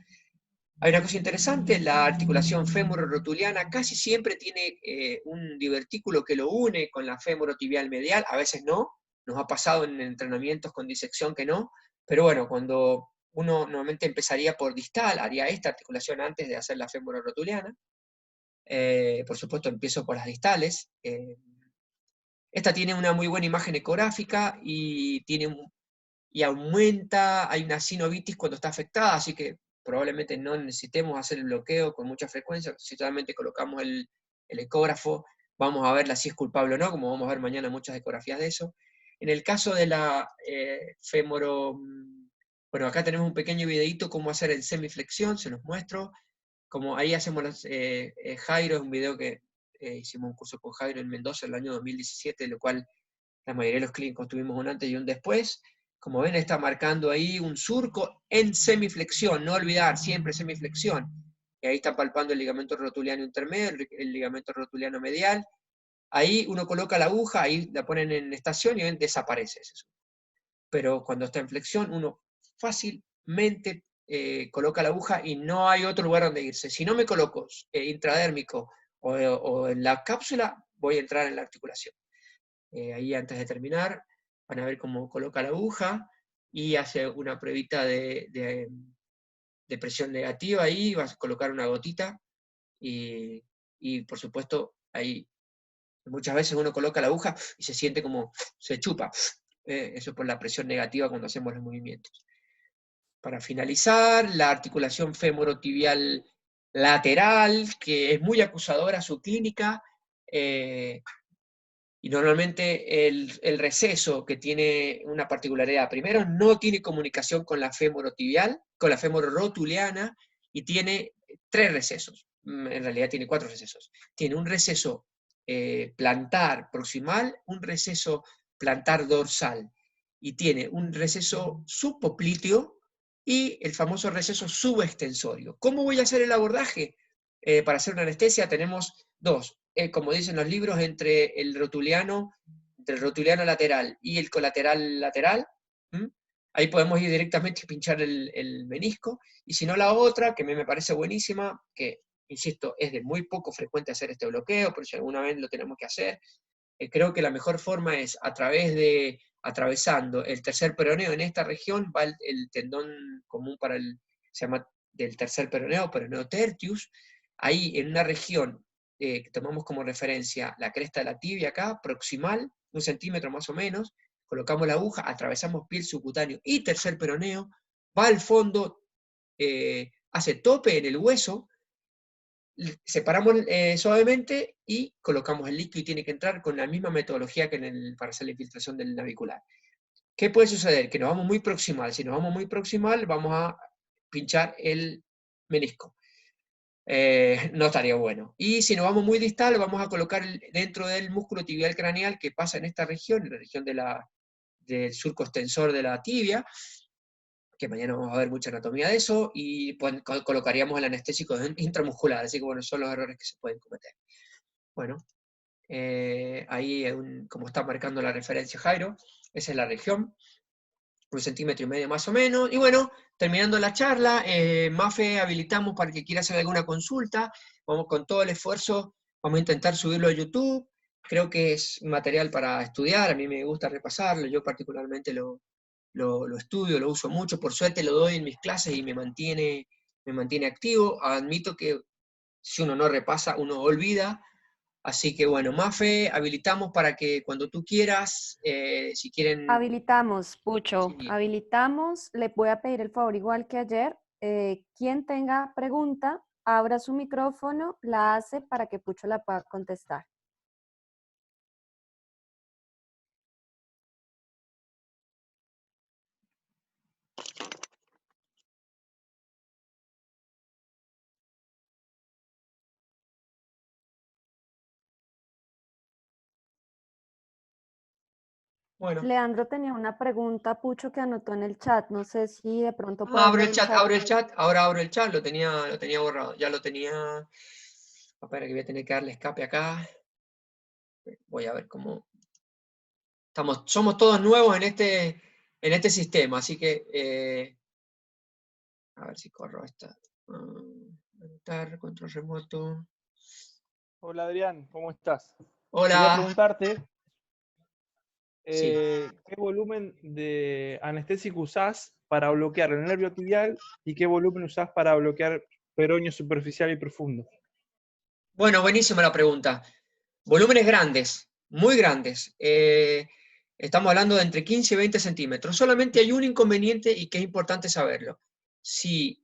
Hay una cosa interesante, la articulación fémoro-rotuliana casi siempre tiene un divertículo que lo une con la fémoro-tibial medial, a veces no, nos ha pasado en entrenamientos con disección que no, pero bueno, cuando uno normalmente empezaría por distal, haría esta articulación antes de hacer la fémoro-rotuliana. Por supuesto empiezo por las distales. Esta tiene una muy buena imagen ecográfica y aumenta, hay una sinovitis cuando está afectada, así que probablemente no necesitemos hacer el bloqueo con mucha frecuencia, si solamente colocamos el ecógrafo, vamos a verla si es culpable o no, como vamos a ver mañana muchas ecografías de eso. En el caso de la bueno, acá tenemos un pequeño videito cómo hacer el semiflexión, se los muestro, como ahí hacemos Jairo, es un video que hicimos un curso con Jairo en Mendoza en el año 2017, de lo cual la mayoría de los clínicos tuvimos un antes y un después. Como ven, está marcando ahí un surco en semiflexión, no olvidar, siempre semiflexión. Y ahí está palpando el ligamento rotuliano intermedio, el ligamento rotuliano medial. Ahí uno coloca la aguja, ahí la ponen en estación y ven, desaparece ese surco. Pero cuando está en flexión, uno fácilmente coloca la aguja y no hay otro lugar donde irse. Si no me coloco intradérmico o en la cápsula, voy a entrar en la articulación. Ahí antes de terminar, van a ver cómo coloca la aguja y hace una pruebita de presión negativa ahí, vas a colocar una gotita y por supuesto ahí muchas veces uno coloca la aguja y se siente como se chupa, eso por la presión negativa cuando hacemos los movimientos. Para finalizar, la articulación femorotibial lateral, que es muy acusadora su clínica, y normalmente el receso, que tiene una particularidad, primero no tiene comunicación con la femorotibial, con la femororotuliana, y tiene 3 recesos, en realidad tiene 4 recesos. Tiene un receso plantar proximal, un receso plantar dorsal, y tiene un receso subpopliteo y el famoso receso subextensorio. ¿Cómo voy a hacer el abordaje? Para hacer una anestesia tenemos 2. Como dicen los libros, entre el rotuliano lateral y el colateral lateral. Ahí podemos ir directamente a pinchar el menisco. Y si no, la otra, que a mí me parece buenísima, que, insisto, es de muy poco frecuente hacer este bloqueo, pero si alguna vez lo tenemos que hacer, creo que la mejor forma es atravesando el tercer peroneo. En esta región va el tendón común se llama del tercer peroneo tertius. Ahí en una región que tomamos como referencia la cresta de la tibia acá, proximal, 1 centímetro más o menos, colocamos la aguja, atravesamos piel subcutáneo y tercer peroneo, va al fondo, hace tope en el hueso, separamos suavemente y colocamos el líquido y tiene que entrar con la misma metodología que para hacer la infiltración del navicular. ¿Qué puede suceder? Que nos vamos muy proximal. Si nos vamos muy proximal, vamos a pinchar el menisco. No estaría bueno. Y si nos vamos muy distal, vamos a colocar dentro del músculo tibial craneal que pasa en esta región, en la región del surco extensor de la tibia, que mañana vamos a ver mucha anatomía de eso, y pues, colocaríamos el anestésico intramuscular, así que bueno, son los errores que se pueden cometer. Bueno, ahí, como está marcando la referencia Jairo, esa es la región, 1,5 centímetros más o menos, y bueno, terminando la charla, Mafe habilitamos para que quiera hacer alguna consulta, vamos con todo el esfuerzo, vamos a intentar subirlo a YouTube, creo que es material para estudiar, a mí me gusta repasarlo, yo particularmente lo estudio, lo uso mucho, por suerte lo doy en mis clases y me mantiene activo. Admito que si uno no repasa, uno olvida. Así que bueno, Mafe, habilitamos para que cuando tú quieras, si quieren... Habilitamos, Pucho, Sí. habilitamos. Le voy a pedir el favor igual que ayer. Quien tenga pregunta, abra su micrófono, la hace para que Pucho la pueda contestar. Bueno. Leandro tenía una pregunta, Pucho, que anotó en el chat. No sé si de pronto puede abro el chat, ahora abro el chat, lo tenía borrado, ya lo tenía. Espera que voy a tener que darle escape acá. Voy a ver cómo. Somos todos nuevos en este sistema, así que a ver si corro esta. Anotar, control remoto. Hola Adrián, ¿cómo estás? Hola. Quería preguntarte Sí. ¿qué volumen de anestésico usás para bloquear el nervio tibial y qué volumen usás para bloquear peroneo superficial y profundo? Bueno, buenísima la pregunta. Volúmenes grandes, muy grandes. Estamos hablando de entre 15 y 20 centímetros. Solamente hay un inconveniente y que es importante saberlo. Si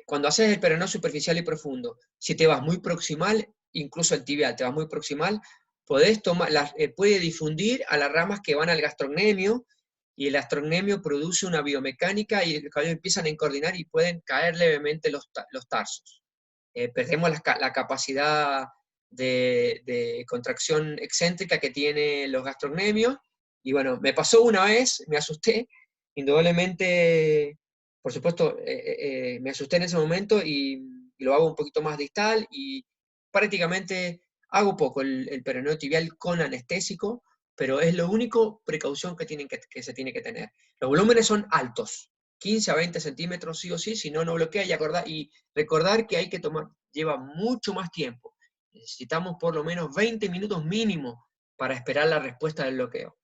cuando haces el peroneo superficial y profundo, si te vas muy proximal, incluso el tibial, te vas muy proximal, puede difundir a las ramas que van al gastrocnemio, y el gastrocnemio produce una biomecánica y los cabellos empiezan a incoordinar y pueden caer levemente los tarsos. Perdemos la capacidad de contracción excéntrica que tiene los gastrocnemios. Y bueno, me pasó una vez, me asusté, indudablemente, por supuesto, me asusté en ese momento y lo hago un poquito más distal y prácticamente hago poco el peroneo tibial con anestésico, pero es lo único precaución que se tiene que tener. Los volúmenes son altos, 15 a 20 centímetros sí o sí, si no, no bloquea, y recordar que hay que tomar, lleva mucho más tiempo. Necesitamos por lo menos 20 minutos mínimo para esperar la respuesta del bloqueo.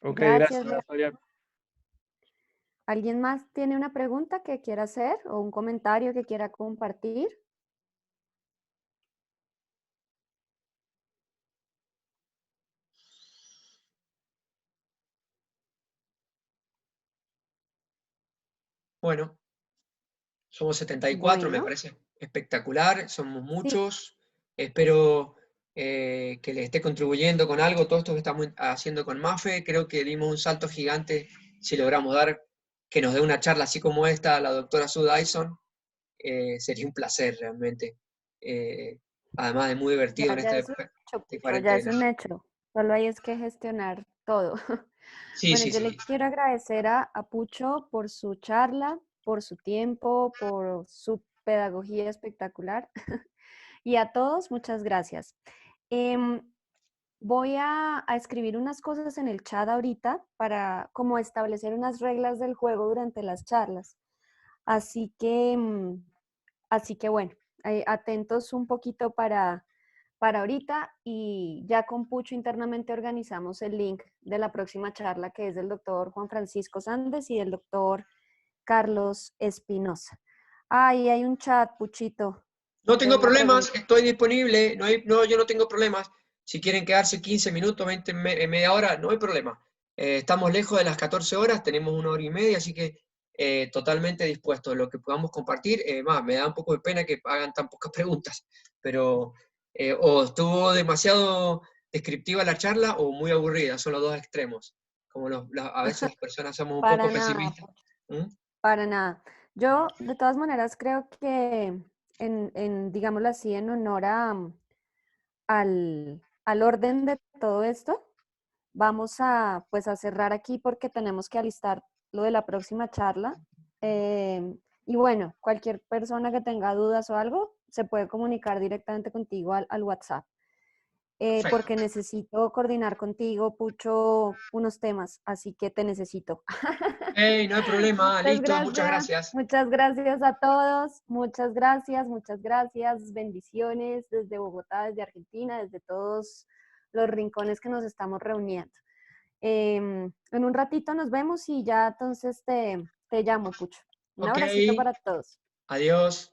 Ok, Gracias, gracias, Adrián. ¿Alguien más tiene una pregunta que quiera hacer o un comentario que quiera compartir? Bueno, somos 74, me Bueno, parece espectacular, somos sí, muchos. Espero que les esté contribuyendo con algo todo esto que estamos haciendo con MAFE. Creo que dimos un salto gigante si logramos que nos dé una charla así como esta la doctora Sue Dyson. Sería un placer realmente. Además de muy divertido en ya esta es un época hecho, de Pucho, ya es cuarentena. un hecho. Solo hay es que gestionar todo. Sí, Bueno, sí, yo sí. le quiero agradecer a Pucho por su charla, por su tiempo, por su pedagogía espectacular. Y a todos, muchas gracias. Em, Voy a escribir unas cosas en el chat ahorita para como establecer unas reglas del juego durante las charlas. Así que, así que bueno, atentos un poquito para ahorita y ya con Pucho internamente organizamos el link de la próxima charla que es del doctor Juan Francisco Sández y del doctor Carlos Espinosa. Ahí hay un chat, Puchito, No de tengo una problemas, pregunta. estoy disponible, yo no tengo problemas. Si quieren quedarse 15 minutos, media hora, no hay problema. Estamos lejos de las 14 horas, tenemos 1 hora y media, así que totalmente dispuesto a lo que podamos compartir. Me da un poco de pena que hagan tan pocas preguntas, pero o estuvo demasiado descriptiva la charla o muy aburrida, son los dos extremos. Como a veces las personas somos un Para poco nada, pesimistas. ¿Mm? para nada. Yo, de todas maneras, creo que digámoslo así, en honor al orden de todo esto, vamos a, pues, a cerrar aquí porque tenemos que alistar lo de la próxima charla. Y bueno, cualquier persona que tenga dudas o algo, se puede comunicar directamente contigo al WhatsApp. Perfecto. Porque necesito coordinar contigo, Pucho, unos temas, así que te necesito. Hey, no hay problema, listo, muchas gracias. Muchas gracias a todos, muchas gracias, bendiciones desde Bogotá, desde Argentina, desde todos los rincones que nos estamos reuniendo. En un ratito nos vemos y ya entonces te llamo, Pucho. Un Ok, abracito para todos. adiós.